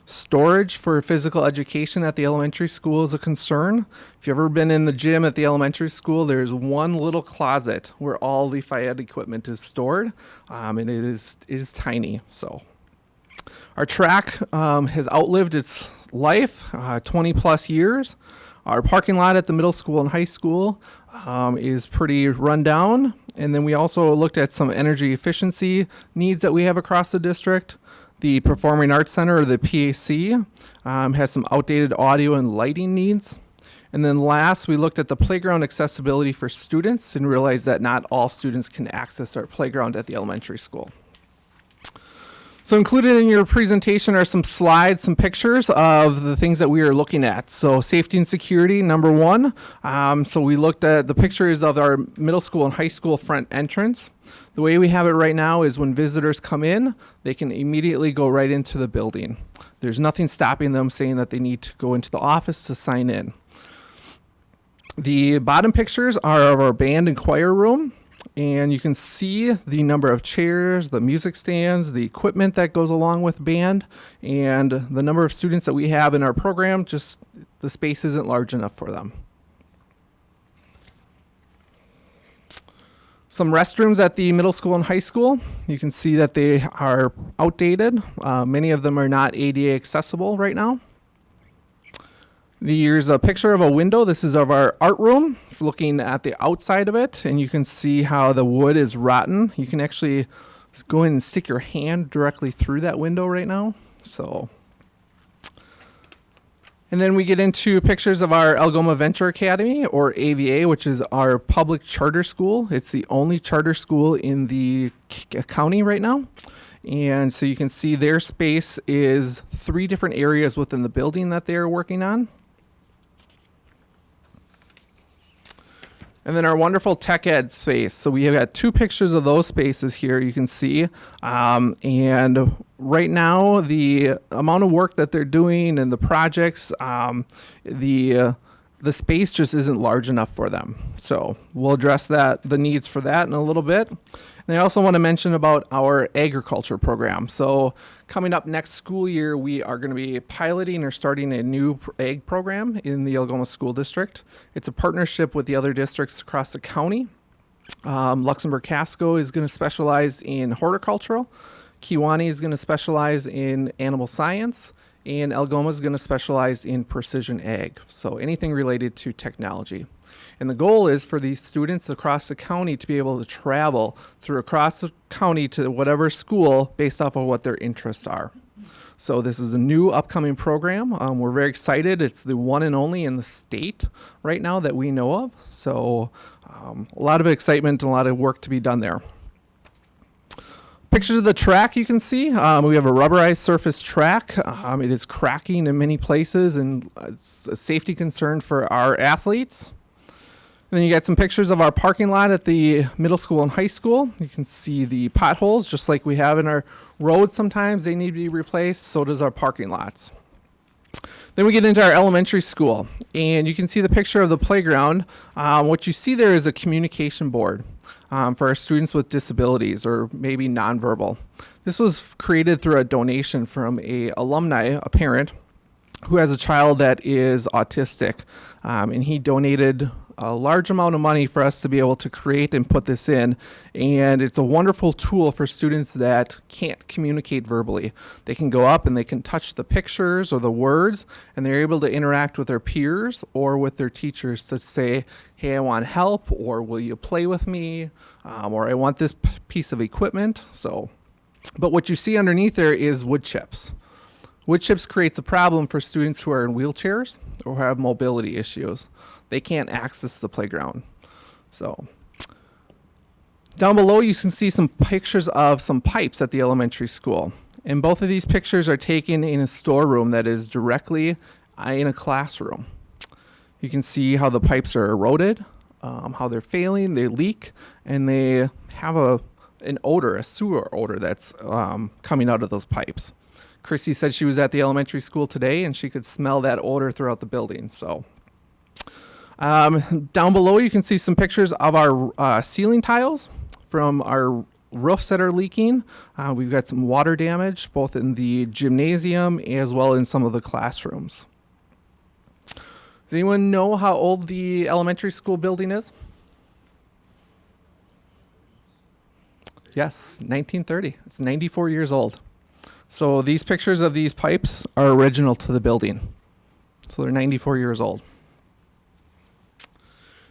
Storage for physical education at the elementary school is a concern. If you've ever been in the gym at the elementary school, there's one little closet where all the FIED equipment is stored, and it is tiny. So our track has outlived its life, 20 plus years. Our parking lot at the middle school and high school is pretty run down. And then we also looked at some energy efficiency needs that we have across the district. The Performing Arts Center, or the PAC, has some outdated audio and lighting needs. And then last, we looked at the playground accessibility for students and realized that not all students can access our playground at the elementary school. So included in your presentation are some slides, some pictures of the things that we are looking at. So safety and security, number one. So we looked at the pictures of our middle school and high school front entrance. The way we have it right now is when visitors come in, they can immediately go right into the building. There's nothing stopping them saying that they need to go into the office to sign in. The bottom pictures are of our band and choir room, and you can see the number of chairs, the music stands, the equipment that goes along with band, and the number of students that we have in our program. Just the space isn't large enough for them. Some restrooms at the middle school and high school. You can see that they are outdated. Many of them are not ADA accessible right now. Here's a picture of a window. This is of our art room, looking at the outside of it, and you can see how the wood is rotten. You can actually just go in and stick your hand directly through that window right now. And then we get into pictures of our Algoma Venture Academy, or AVA, which is our public charter school. It's the only charter school in the county right now. And so you can see their space is 3 different areas within the building that they are working on. And then our wonderful tech ed space. So we have got 2 pictures of those spaces here, you can see. And right now, the amount of work that they're doing and the projects, the space just isn't large enough for them. So we'll address the needs for that in a little bit. And I also want to mention about our agriculture program. So coming up next school year, we are going to be piloting or starting a new ag program in the Algoma School District. It's a partnership with the other districts across the county. Luxembourg Casco is going to specialize in horticultural. Kewanee is going to specialize in animal science. And Algoma is going to specialize in precision ag. So anything related to technology. And the goal is for these students across the county to be able to travel through across the county to whatever school based off of what their interests are. So this is a new upcoming program. We're very excited. It's the one and only in the state right now that we know of. So a lot of excitement and a lot of work to be done there. Pictures of the track you can see. We have a rubberized surface track. It is cracking in many places, and it's a safety concern for our athletes. And then you got some pictures of our parking lot at the middle school and high school. You can see the potholes, just like we have in our roads sometimes. They need to be replaced. So does our parking lots. Then we get into our elementary school, and you can see the picture of the playground. What you see there is a communication board for our students with disabilities or maybe nonverbal. This was created through a donation from a alumni, a parent, who has a child that is autistic, and he donated a large amount of money for us to be able to create and put this in. And it's a wonderful tool for students that can't communicate verbally. They can go up and they can touch the pictures or the words, and they're able to interact with their peers or with their teachers to say, hey, I want help, or will you play with me, or I want this piece of equipment. But what you see underneath there is wood chips. Wood chips creates a problem for students who are in wheelchairs or who have mobility issues. They can't access the playground. So down below, you can see some pictures of some pipes at the elementary school. And both of these pictures are taken in a storeroom that is directly in a classroom. You can see how the pipes are eroded, how they're failing, they leak, and they have an odor, a sewer odor that's coming out of those pipes. Chrissy said she was at the elementary school today and she could smell that odor throughout the building. So down below, you can see some pictures of our ceiling tiles from our roofs that are leaking. We've got some water damage, both in the gymnasium as well in some of the classrooms. Does anyone know how old the elementary school building is? Yes, 1930. It's 94 years old. So these pictures of these pipes are original to the building. So they're 94 years old.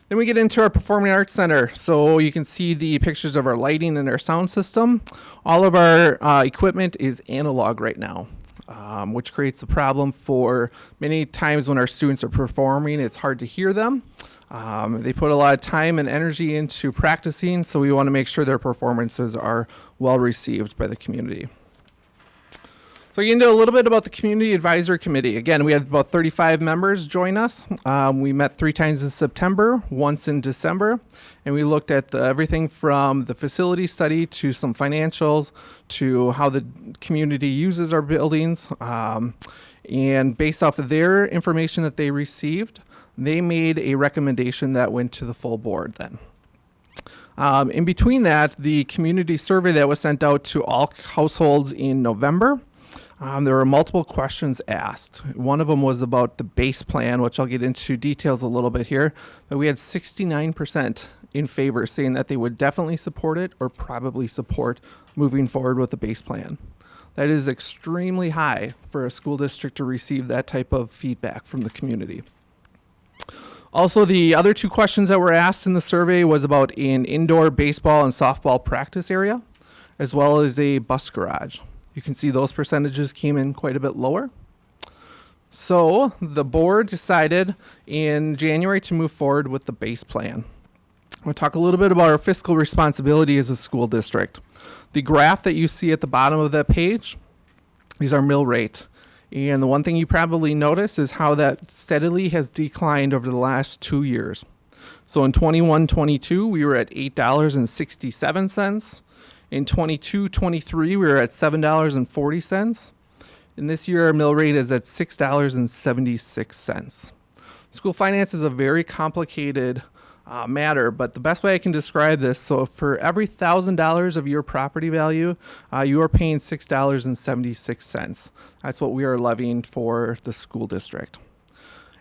Then we get into our Performing Arts Center. So you can see the pictures of our lighting and our sound system. All of our equipment is analog right now, which creates a problem for many times when our students are performing. It's hard to hear them. They put a lot of time and energy into practicing, so we want to make sure their performances are well received by the community. So you can do a little bit about the Community Advisory Committee. Again, we had about 35 members join us. We met 3 times in September, once in December, and we looked at everything from the facility study to some financials to how the community uses our buildings. And based off of their information that they received, they made a recommendation that went to the full board then. In between that, the community survey that was sent out to all households in November, there were multiple questions asked. One of them was about the base plan, which I'll get into details a little bit here. But we had 69% in favor, saying that they would definitely support it or probably support moving forward with the base plan. That is extremely high for a school district to receive that type of feedback from the community. Also, the other 2 questions that were asked in the survey was about an indoor baseball and softball practice area, as well as a bus garage. You can see those percentages came in quite a bit lower. So the board decided in January to move forward with the base plan. We'll talk a little bit about our fiscal responsibility as a school district. The graph that you see at the bottom of that page is our mill rate. And the one thing you probably notice is how that steadily has declined over the last 2 years. So in 21-22, we were at $8.67. In 22-23, we were at $7.40. And this year, our mill rate is at $6.76. School finance is a very complicated matter, but the best way I can describe this, so for every $1,000 of your property value, you are paying $6.76. That's what we are levying for the school district.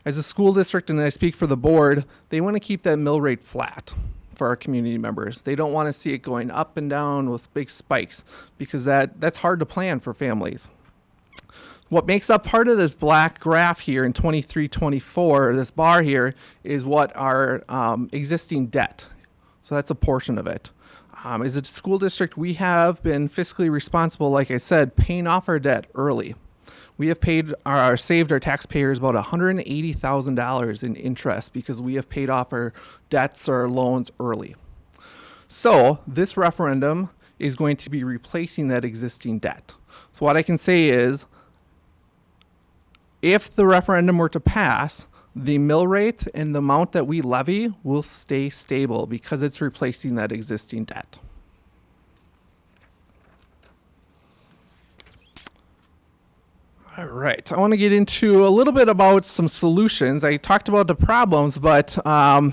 As a school district, and I speak for the board, they want to keep that mill rate flat for our community members. They don't want to see it going up and down with big spikes because that's hard to plan for families. What makes up part of this black graph here in 23-24, this bar here, is what our existing debt. So that's a portion of it. As a school district, we have been fiscally responsible, like I said, paying off our debt early. We have saved our taxpayers about $180,000 in interest because we have paid off our debts or loans early. So this referendum is going to be replacing that existing debt. So what I can say is, if the referendum were to pass, the mill rate and the amount that we levy will stay stable because it's replacing that existing debt. All right, I want to get into a little bit about some solutions. I talked about the problems, but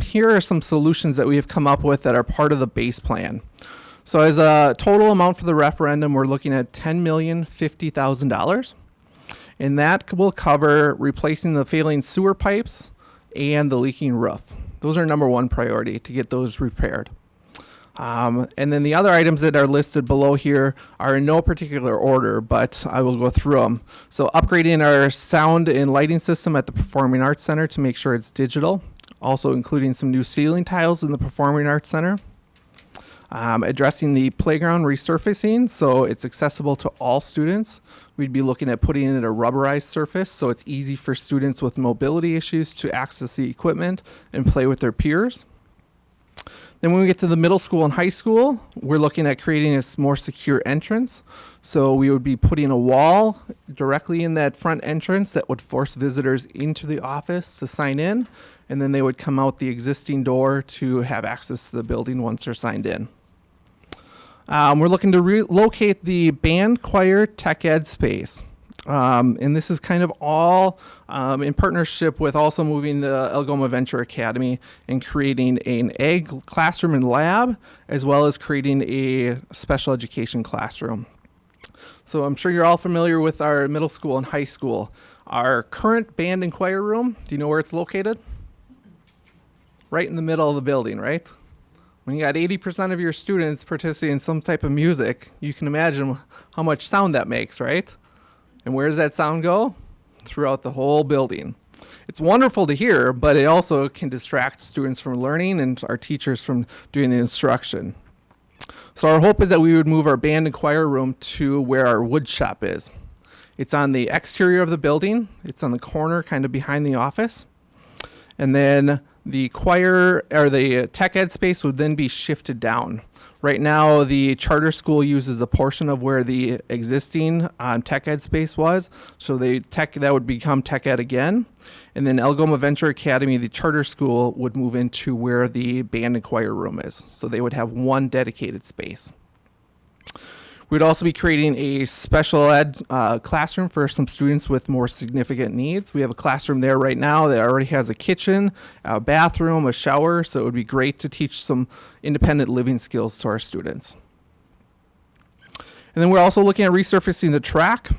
here are some solutions that we have come up with that are part of the base plan. So as a total amount for the referendum, we're looking at $10,050,000. And that will cover replacing the failing sewer pipes and the leaking roof. Those are number one priority to get those repaired. And then the other items that are listed below here are in no particular order, but I will go through them. So upgrading our sound and lighting system at the Performing Arts Center to make sure it's digital. Also including some new ceiling tiles in the Performing Arts Center. Addressing the playground resurfacing so it's accessible to all students. We'd be looking at putting in a rubberized surface so it's easy for students with mobility issues to access the equipment and play with their peers. Then when we get to the middle school and high school, we're looking at creating a more secure entrance. So we would be putting a wall directly in that front entrance that would force visitors into the office to sign in, and then they would come out the existing door to have access to the building once they're signed in. We're looking to relocate the band, choir, tech ed space. And this is kind of all in partnership with also moving the Algoma Venture Academy and creating an ag classroom and lab, as well as creating a special education classroom. So I'm sure you're all familiar with our middle school and high school. Our current band and choir room, do you know where it's located? Right in the middle of the building, right? When you got 80% of your students participating in some type of music, you can imagine how much sound that makes, right? And where does that sound go? Throughout the whole building. It's wonderful to hear, but it also can distract students from learning and our teachers from doing the instruction. So our hope is that we would move our band and choir room to where our wood shop is. It's on the exterior of the building. It's on the corner kind of behind the office. And then the choir or the tech ed space would then be shifted down. Right now, the charter school uses a portion of where the existing tech ed space was. So that would become tech ed again. And then Algoma Venture Academy, the charter school, would move into where the band and choir room is. So they would have one dedicated space. We'd also be creating a special ed classroom for some students with more significant needs. We have a classroom there right now that already has a kitchen, a bathroom, a shower, so it would be great to teach some independent living skills to our students. And then we're also looking at resurfacing the track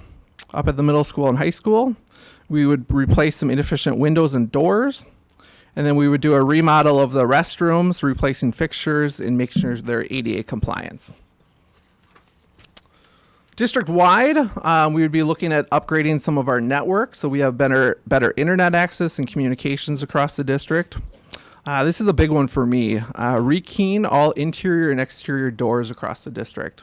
up at the middle school and high school. We would replace some inefficient windows and doors. And then we would do a remodel of the restrooms, replacing fixtures and making sure they're ADA compliance. District-wide, we would be looking at upgrading some of our network, so we have better internet access and communications across the district. This is a big one for me. Rekeying all interior and exterior doors across the district.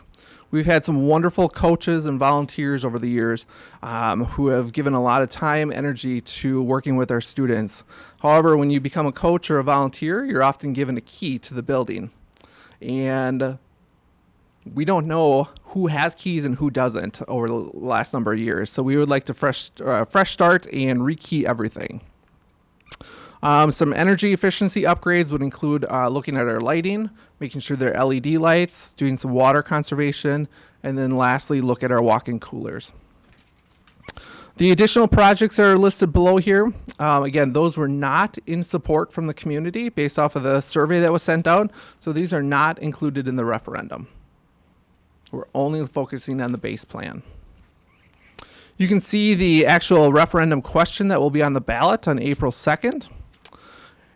We've had some wonderful coaches and volunteers over the years who have given a lot of time, energy to working with our students. However, when you become a coach or a volunteer, you're often given a key to the building. And we don't know who has keys and who doesn't over the last number of years. So we would like to fresh start and rekey everything. Some energy efficiency upgrades would include looking at our lighting, making sure they're LED lights, doing some water conservation, and then lastly, look at our walk-in coolers. The additional projects that are listed below here, again, those were not in support from the community based off of the survey that was sent out. So these are not included in the referendum. We're only focusing on the base plan. You can see the actual referendum question that will be on the ballot on April 2nd.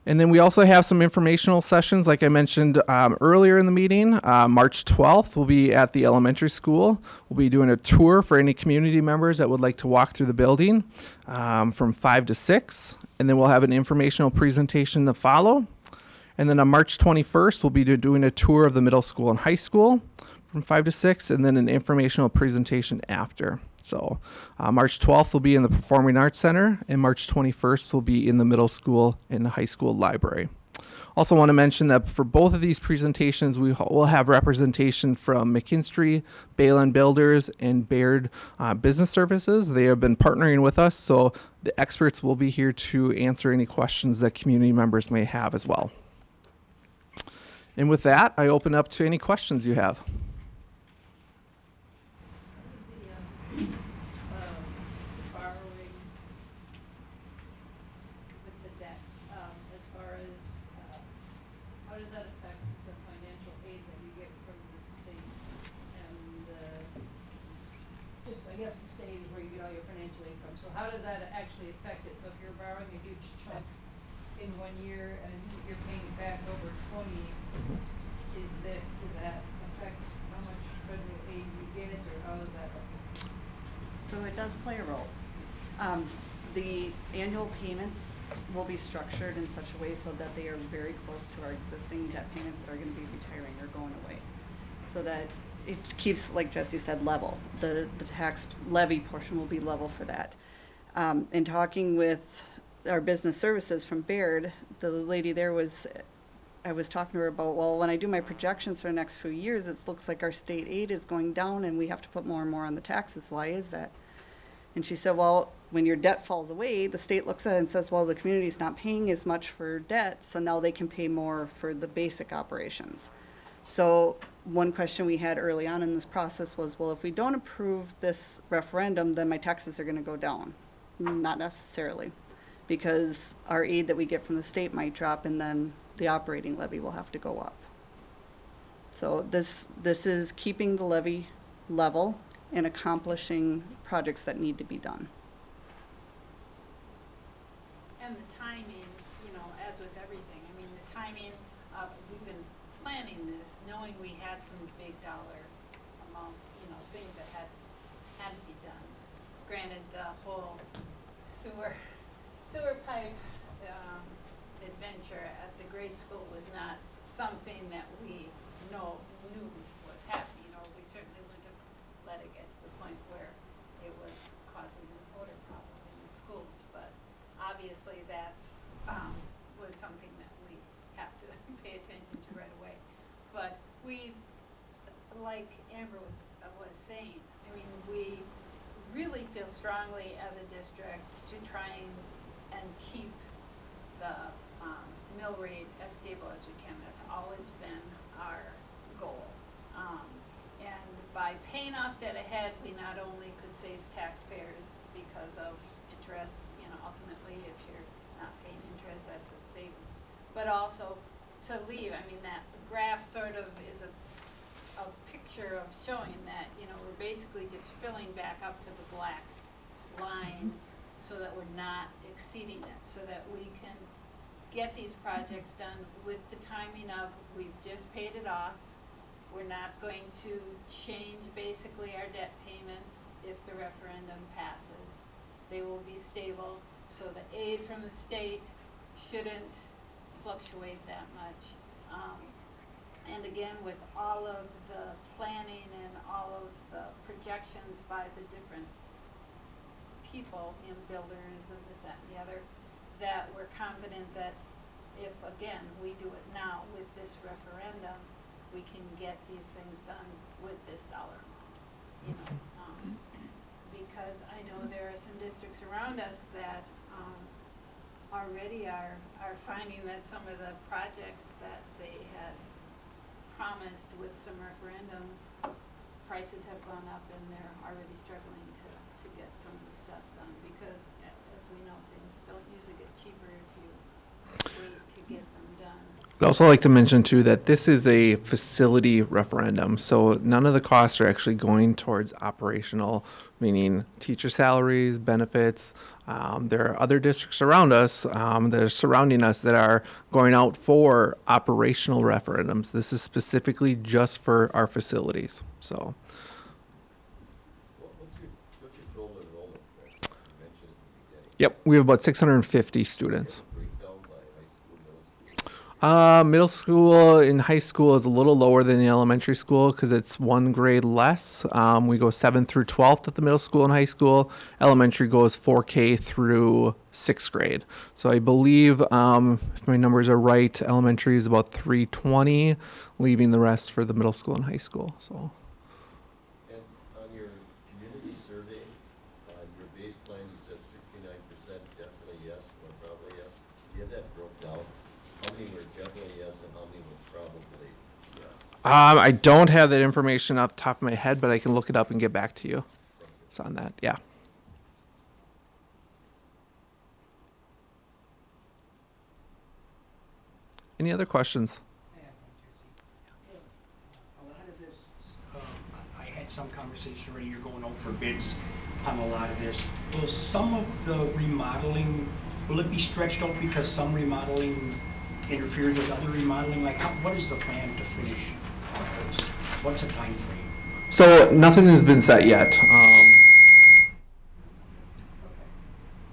And then we also have some informational sessions, like I mentioned earlier in the meeting. March 12th, we'll be at the elementary school. We'll be doing a tour for any community members that would like to walk through the building from 5 to 6. And then we'll have an informational presentation to follow. And then on March 21st, we'll be doing a tour of the middle school and high school from 5 to 6, and then an informational presentation after. So March 12th will be in the Performing Arts Center, and March 21st will be in the middle school and the high school library. Also want to mention that for both of these presentations, we will have representation from McKinstry, Balin Builders, and Baird Business Services. They have been partnering with us, so the experts will be here to answer any questions that community members may have as well. And with that, I open up to any questions you have.
I guess the state is where you get all your financial income. So how does that actually affect it? So if you're borrowing a huge chunk in 1 year and you're paying it back over 20, does that affect how much federal aid you get, or how does that work?
So it does play a role. The annual payments will be structured in such a way so that they are very close to our existing debt payments that are going to be retiring or going away. So that it keeps, like Jesse said, level. The tax levy portion will be level for that. In talking with our business services from Baird, the lady there I was talking to her about, well, when I do my projections for the next few years, it looks like our state aid is going down and we have to put more and more on the taxes. Why is that? And she said, well, when your debt falls away, the state looks at it and says, well, the community's not paying as much for debt, so now they can pay more for the basic operations. So one question we had early on in this process was, well, if we don't approve this referendum, then my taxes are going to go down. Not necessarily, because our aid that we get from the state might drop and then the operating levy will have to go up. So this is keeping the levy level and accomplishing projects that need to be done.
And the timing, as with everything, I mean, the timing of, we've been planning this, knowing we had some big dollar amounts, things that had to be done. Granted, the whole sewer school was not something that we knew was happening, or we certainly wouldn't have let it get to the point where it was causing an odor problem in the schools. But obviously that's, was something that we have to pay attention to right away. But we, like Amber was saying, I mean, we really feel strongly as a district to try and keep the mill rate as stable as we can. That's always been our goal. And by paying off debt ahead, we not only could save taxpayers because of interest, you know, ultimately if you're not paying interest, that's a savings, but also to leave, I mean, that graph sort of is a picture of showing that, you know, we're basically just filling back up to the black line so that we're not exceeding it, so that we can get these projects done with the timing of, we've just paid it off. We're not going to change basically our debt payments if the referendum passes. They will be stable, so the aid from the state shouldn't fluctuate that much. And again, with all of the planning and all of the projections by the different people, you know, builders and this, that, and the other, that we're confident that if, again, we do it now with this referendum, we can get these things done with this dollar amount, you know. Because I know there are some districts around us that already are finding that some of the projects that they had promised with some referendums, prices have gone up and they're already struggling to get some of the stuff done, because as we know, things don't usually get cheaper if you wait to get them done.
I'd also like to mention too that this is a facility referendum, so none of the costs are actually going towards operational, meaning teacher salaries, benefits. There are other districts around us that are surrounding us that are going out for operational referendums. This is specifically just for our facilities. So.
What's your total enrollment? You mentioned at the beginning.
Yep, we have about 650 students.
Breakdown by high school, middle school?
Middle school and high school is a little lower than the elementary school because it's one grade less. We go 7th through 12th at the middle school and high school. Elementary goes 4K through 6th grade. So I believe, if my numbers are right, elementary is about 320, leaving the rest for the middle school and high school. So.
And on your community survey, on your base plan, you said 69% definitely yes, one probably yes. Do you have that broke down? How many were definitely yes and how many were probably yes?
I don't have that information off the top of my head, but I can look it up and get back to you. So on that, yeah. Any other questions?
A lot of this, I had some conversation already, you're going out for bids on a lot of this. Will some of the remodeling, will it be stretched out because some remodeling interferes with other remodeling? Like, what is the plan to finish all this? What's the time frame?
So nothing has been set yet.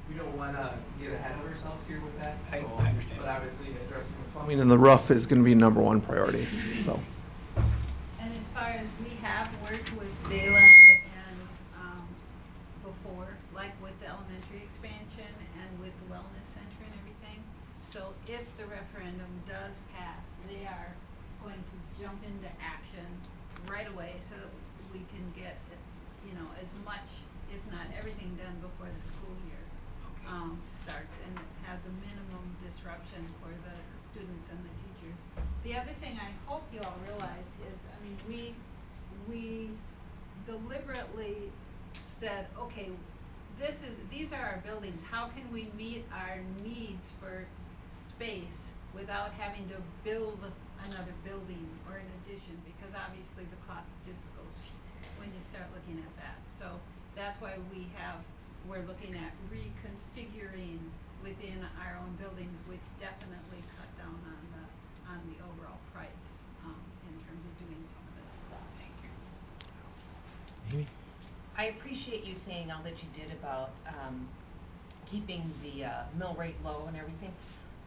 We don't want to get ahead of ourselves here with that.
I understand.
But obviously addressing the plumbing and the roof is going to be #1 priority. So.
And as far as we have worked with Bayland and before, like with the elementary expansion and with the wellness center and everything, so if the referendum does pass, they are going to jump into action right away so that we can get, you know, as much, if not everything done before the school year starts, and have the minimum disruption for the students and the teachers. The other thing I hope you all realize is, I mean, we deliberately said, okay, these are our buildings. How can we meet our needs for space without having to build another building or an addition? Because obviously the cost just goes when you start looking at that. So that's why we're looking at reconfiguring within our own buildings, which definitely cut down on the overall price in terms of doing some of this stuff.
Thank you.
I appreciate you saying all that you did about keeping the mill rate low and everything.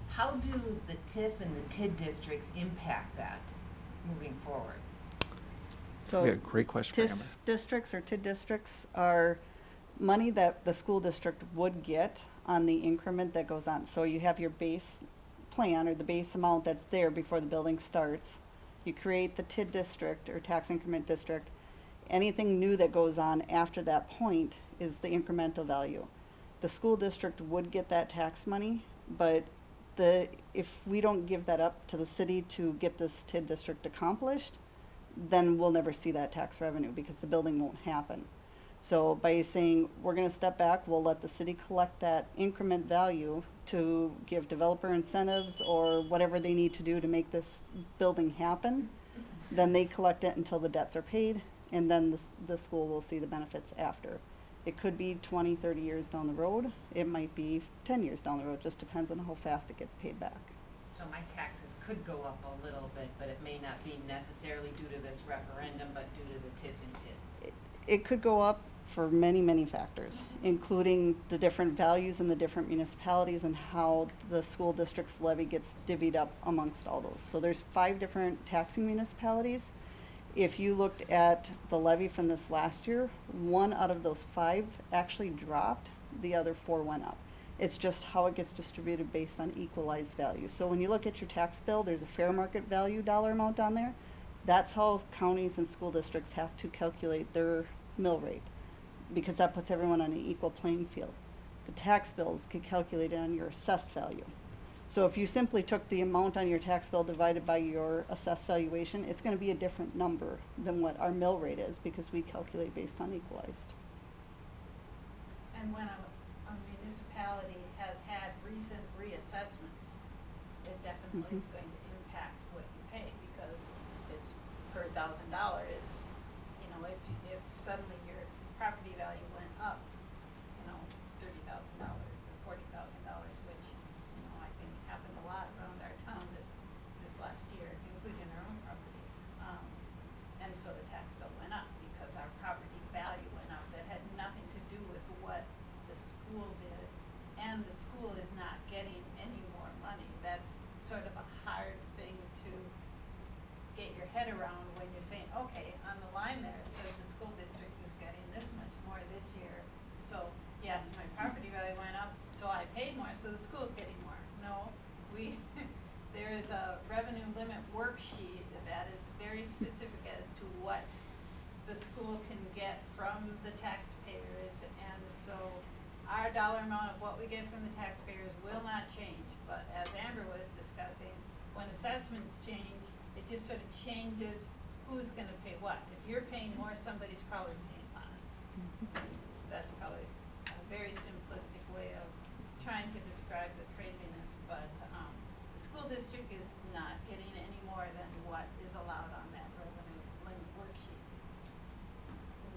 How do the TIF and the TID districts impact that moving forward?
So
Yeah, great question,
TIF
Amber.
districts or TID districts are money that the school district would get on the increment that goes on. So you have your base plan or the base amount that's there before the building starts. You create the TID district or tax increment district. Anything new that goes on after that point is the incremental value. The school district would get that tax money, but if we don't give that up to the city to get this TID district accomplished, then we'll never see that tax revenue because the building won't happen. So by saying we're going to step back, we'll let the city collect that increment value to give developer incentives or whatever they need to do to make this building happen. Then they collect it until the debts are paid, and then the school will see the benefits after. It could be 20, 30 years down the road. It might be 10 years down the road. Just depends on how fast it gets paid back.
So my taxes could go up a little bit, but it may not be necessarily due to this referendum, but due to the TIF and TID.
It could go up for many, many factors, including the different values in the different municipalities and how the school district's levy gets divvied up amongst all those. So there's 5 different taxing municipalities. If you looked at the levy from this last year, 1 out of those 5 actually dropped, the other 4 went up. It's just how it gets distributed based on equalized value. So when you look at your tax bill, there's a fair market value dollar amount on there. That's how counties and school districts have to calculate their mill rate, because that puts everyone on an equal playing field. The tax bills get calculated on your assessed value. So if you simply took the amount on your tax bill divided by your assessed valuation, it's going to be a different number than what our mill rate is because we calculate based on equalized.
And when a municipality has had recent reassessments, it definitely is going to impact what you pay because it's per $1,000. You know, if suddenly your property value went up, you know, $30,000 or $40,000, which, you know, I think happened a lot around our town this last year, including our own property. And so the tax bill went up because our property value went up. That had nothing to do with what the school did, and the school is not getting any more money. That's sort of a hard thing to get your head around when you're saying, okay, on the line there, it says the school district is getting this much more this year. So yes, my property value went up, so I paid more, so the school's getting more. No, there is a revenue limit worksheet that is very specific as to what the school can get from the taxpayers, and so our dollar amount of what we get from the taxpayers will not change. But as Amber was discussing, when assessments change, it just sort of changes who's going to pay what. If you're paying more, somebody's probably paying less. That's probably a very simplistic way of trying to describe the craziness, but the school district is not getting any more than what is allowed on that revenue limit worksheet.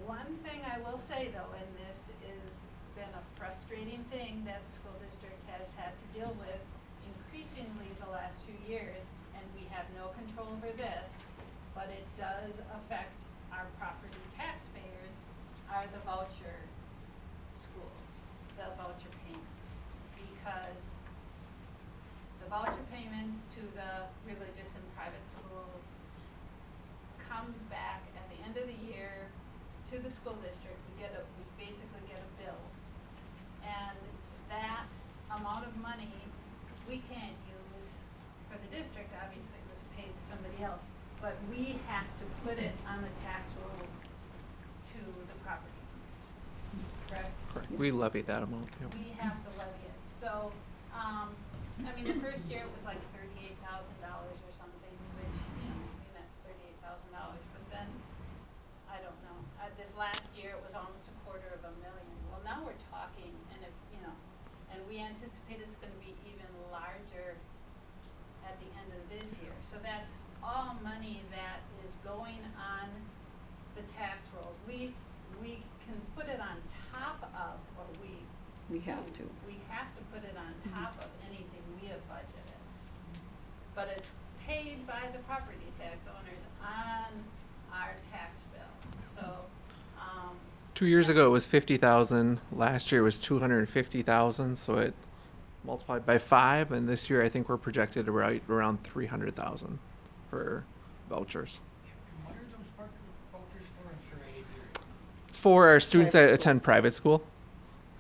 One thing I will say though, and this has been a frustrating thing that the school district has had to deal with increasingly the last few years, and we have no control over this, but it does affect our property taxpayers, are the voucher schools, the voucher payments. Because the voucher payments to the religious and private schools comes back at the end of the year to the school district. We basically get a bill. And that amount of money we can't use for the district, obviously it was paid to somebody else, but we have to put it on the tax rolls to the property, correct?
Correct. We levy that amount, yeah.
We have to levy it. So, I mean, the first year it was like $38,000 or something, which, you know, I mean, that's $38,000, but then, I don't know. This last year it was almost $250,000. Well, now we're talking, and if, you know, and we anticipate it's gonna be even larger at the end of this year. So that's all money that is going on the tax rolls. We can put it on top of, or we have to. We have to put it on top of anything we have budgeted. But it's paid by the property tax owners on our tax bill. So,
2 years ago it was 50,000. Last year was 250,000. So it multiplied by 5, and this year I think we're projected around 300,000 for vouchers.
And what are those vouchers for? I'm sorry, I didn't hear it.
It's for our students that
Private
attend
schools.
private school,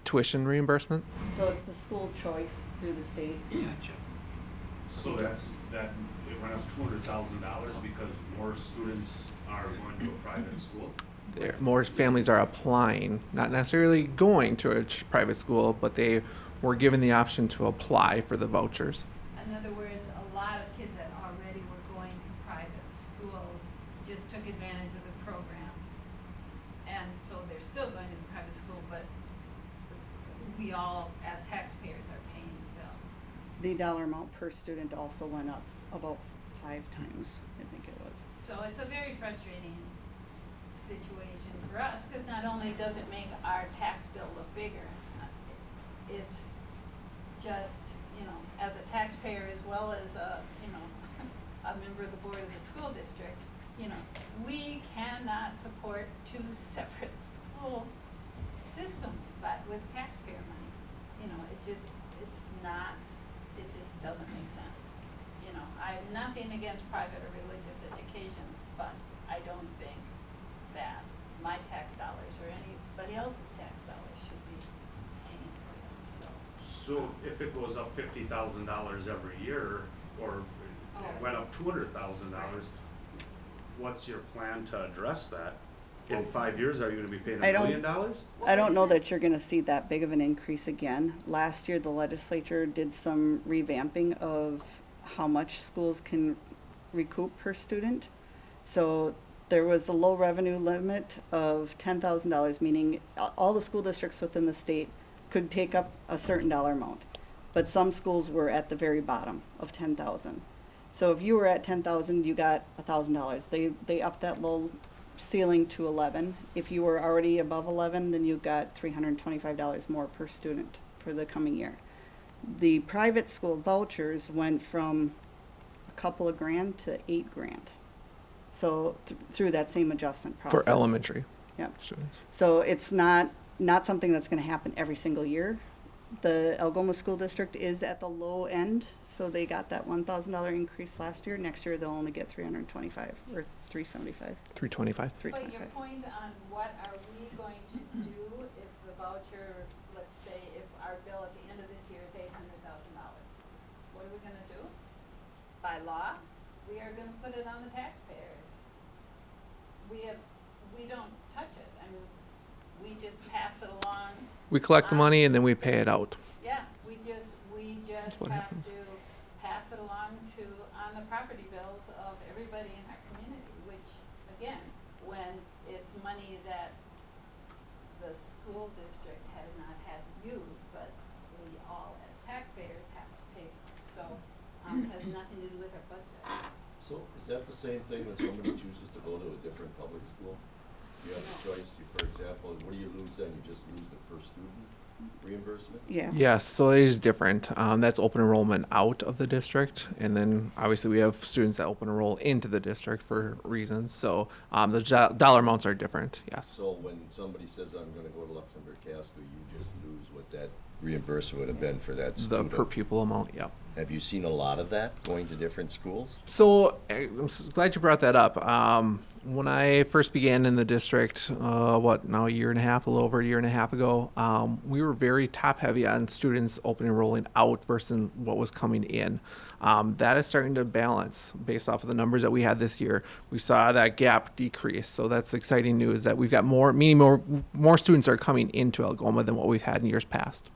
tuition reimbursement.
So it's the school choice through the state.
Gotcha.
So that, it went up $200,000 because more students are going to a private school?
More families are applying, not necessarily going to a private school, but they were given the option to apply for the vouchers.
In other words, a lot of kids that already were going to private schools just took advantage of the program. And so they're still going to the private school, but we all, as taxpayers, are paying the bill.
The dollar amount per student also went up about 5 times, I think it was.
So it's a very frustrating situation for us, because not only does it make our tax bill look bigger, it's just, you know, as a taxpayer as well as a, you know, a member of the board of the school district, you know, we cannot support 2 separate school systems, but with taxpayer money. You know, it just doesn't make sense. You know, I have nothing against private or religious educations, but I don't think that my tax dollars or anybody else's tax dollars should be paying for them, so.
So if it goes up $50,000 every year, or it went up $200,000, what's your plan to address that? In 5 years, are you gonna be paying
I
$1
don't-
million?
I don't know that you're gonna see that big of an increase again. Last year, the legislature did some revamping of how much schools can recoup per student. So there was a low revenue limit of $10,000, meaning all the school districts within the state could take up a certain dollar amount. But some schools were at the very bottom of 10,000. So if you were at 10,000, you got $1,000. They upped that low ceiling to 11. If you were already above 11, then you got $325 more per student for the coming year. The private school vouchers went from a couple of grand to $8 grand. So through that same adjustment process.
For elementary
Yep.
students.
So it's not something that's gonna happen every single year. The Algoma School District is at the low end, so they got that $1,000 increase last year. Next year, they'll only get $325 or $375.
325.
But your point on what are we going to do if the voucher, let's say if our bill at the end of this year is $800,000, what are we gonna do? By law, we are gonna put it on the taxpayers. We don't touch it, I mean, we just pass it along.
We collect the money and then we pay it out.
Yeah, we just
what
have
happens.
to pass it along on the property bills of everybody in our community, which, again, when it's money that the school district has not had to use, but we all as taxpayers have to pay for. So, it has nothing to do with our budget.
So is that the same thing when somebody chooses to go to a different public school? You have a choice, for example, what do you lose then? You just lose the per student reimbursement?
Yeah.
Yes, so it is different. That's open enrollment out of the district, and then obviously we have students that open enroll into the district for reasons. So the dollar amounts are different. Yes.
So when somebody says, I'm gonna go to Luxembourg Casco, you just lose what that reimbursement would have been for that
The
student?
per pupil amount. Yep.
Have you seen a lot of that going to different schools?
So I'm glad you brought that up. When I first began in the district, a year and a half, a little over a year and a half ago, we were very top heavy on students open enrolling out versus what was coming in. That is starting to balance based off of the numbers that we had this year. We saw that gap decrease. So that's exciting news that we've got more students are coming into Algoma than what we've had in years past.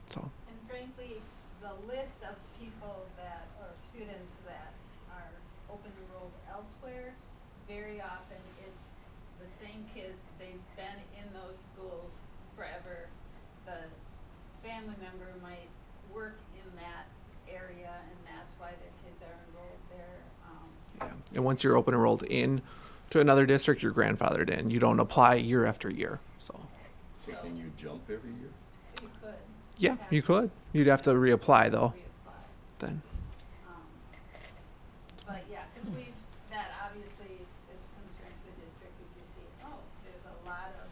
So.
And frankly, the list of people that, or students that are open enrolled elsewhere, very often it's the same kids, they've been in those schools forever. The family member might work in that area, and that's why their kids are enrolled there.
Yeah. And once you're open enrolled in to another district, you're grandfathered in. You don't apply year after year. So.
So can you jump every year?
You could.
Yeah, you could. You'd have to reapply though. Then.
But yeah, because that obviously is a concern to the district if you see, there's a lot of,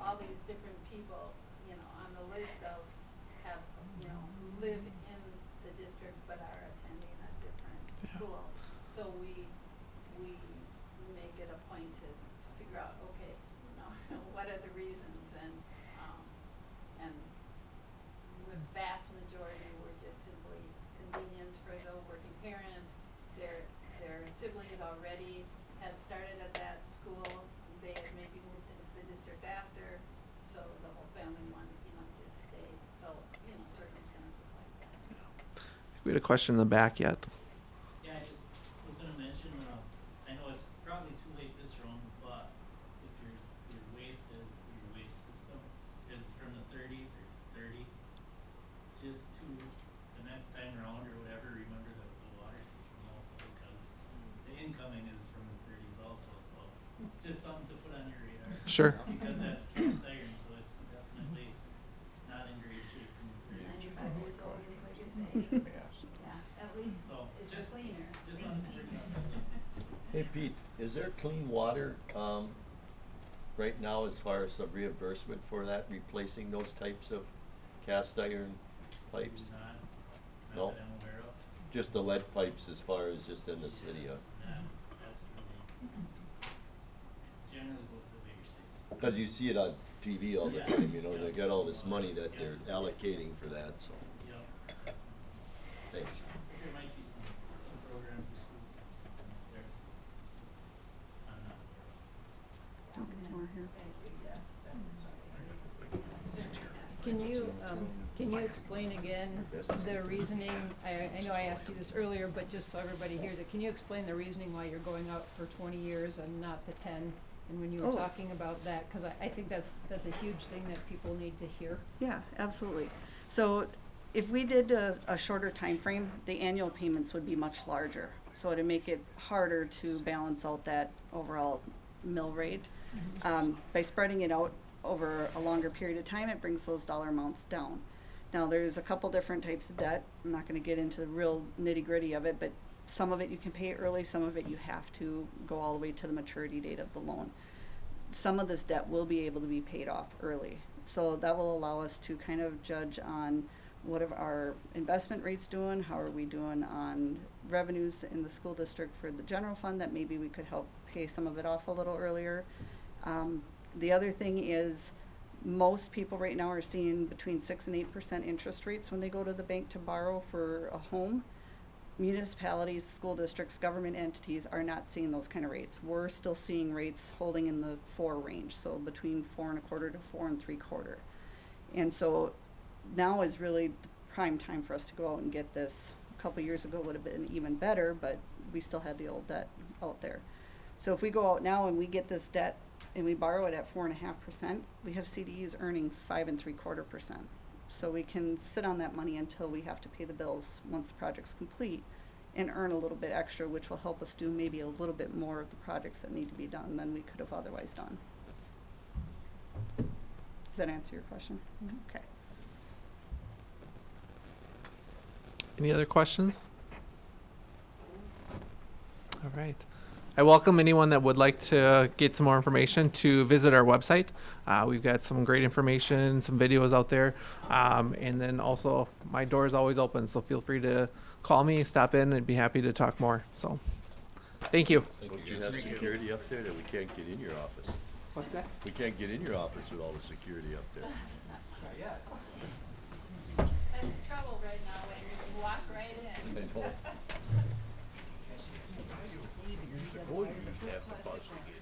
all these different people, on the list of have, siblings already had started at that school. They had maybe moved into the district after, so the whole family wanted, to stay. So, circumstances like that.
We had a question in the back yet.
Yeah, I just was gonna mention, I know it's probably too late this round, but if your waste system is from the 30s or 30, just to the next time around or whatever, remember the water system also, because the incoming is from the 30s also, so just something to put on your radar.
Sure.
Because that's cast iron, so it's definitely not in great shape from the 30s.
95 years old is what you're saying. Yeah, at least
So,
it's
just-
cleaner.
Just wanted to bring it up.
Hey Pete, is there clean water, right now as far as some reimbursement for that, replacing those types of cast iron pipes?
Not
No?
that I'm aware of.
Just the lead pipes as far as just in the city,
Yes, that's the main. Generally goes to the bigger cities.
Cause you see it on TV all the
Yeah.
time, they
Yeah.
got all this money that they're
Yes.
allocating for that, so,
Yep.
thanks.
There might be some program for schools or something there. I'm not aware of.
Okay, more here.
Thank you, yes, that was
Can you explain again the reasoning? I know I asked you this earlier, but just so everybody hears it, can you explain the reasoning why you're going out for 20 years and not the 10? And when you were
Oh.
talking about that, because I think that's a huge thing that people need to hear.
Yeah, absolutely. So if we did a shorter time frame, the annual payments would be much larger. So it'd make it harder to balance out that overall mill rate. By spreading it out over a longer period of time, it brings those dollar amounts down. Now, there's a couple different types of debt. I'm not gonna get into the real nitty-gritty of it, but some of it you can pay early, some of it you have to go all the way to the maturity date of the loan. Some of this debt will be able to be paid off early. So that will allow us to kind of judge on what are our investment rates doing, how are we doing on revenues in the school district for the general fund, that maybe we could help pay some of it off a little earlier. The other thing is, most people right now are seeing between 6 and 8% interest rates when they go to the bank to borrow for a home. Municipalities, school districts, government entities are not seeing those kind of rates. We're still seeing rates holding in the 4 range, so between 4.25% to 4.75%. And so now is really the prime time for us to go out and get this. A couple years ago would have been even better, but we still had the old debt out there. So if we go out now and we get this debt and we borrow it at 4.5%, we have CDEs earning 5.75%. So we can sit on that money until we have to pay the bills once the project's complete and earn a little bit extra, which will help us do maybe a little bit more of the projects that need to be done than we could have otherwise done. Does that answer your question? Okay.
Any other questions? All right. I welcome anyone that would like to get some more information to visit our website. We've got some great information, some videos out there. And then also, my door is always open, so feel free to call me, stop in, and be happy to talk more. So, thank you.
Don't you have security up there that we can't get in your office?
What's that?
We can't get in your office with all the security up there.
That's trouble right now, when you can walk right in.
I know. Years ago, you used to have to bus to get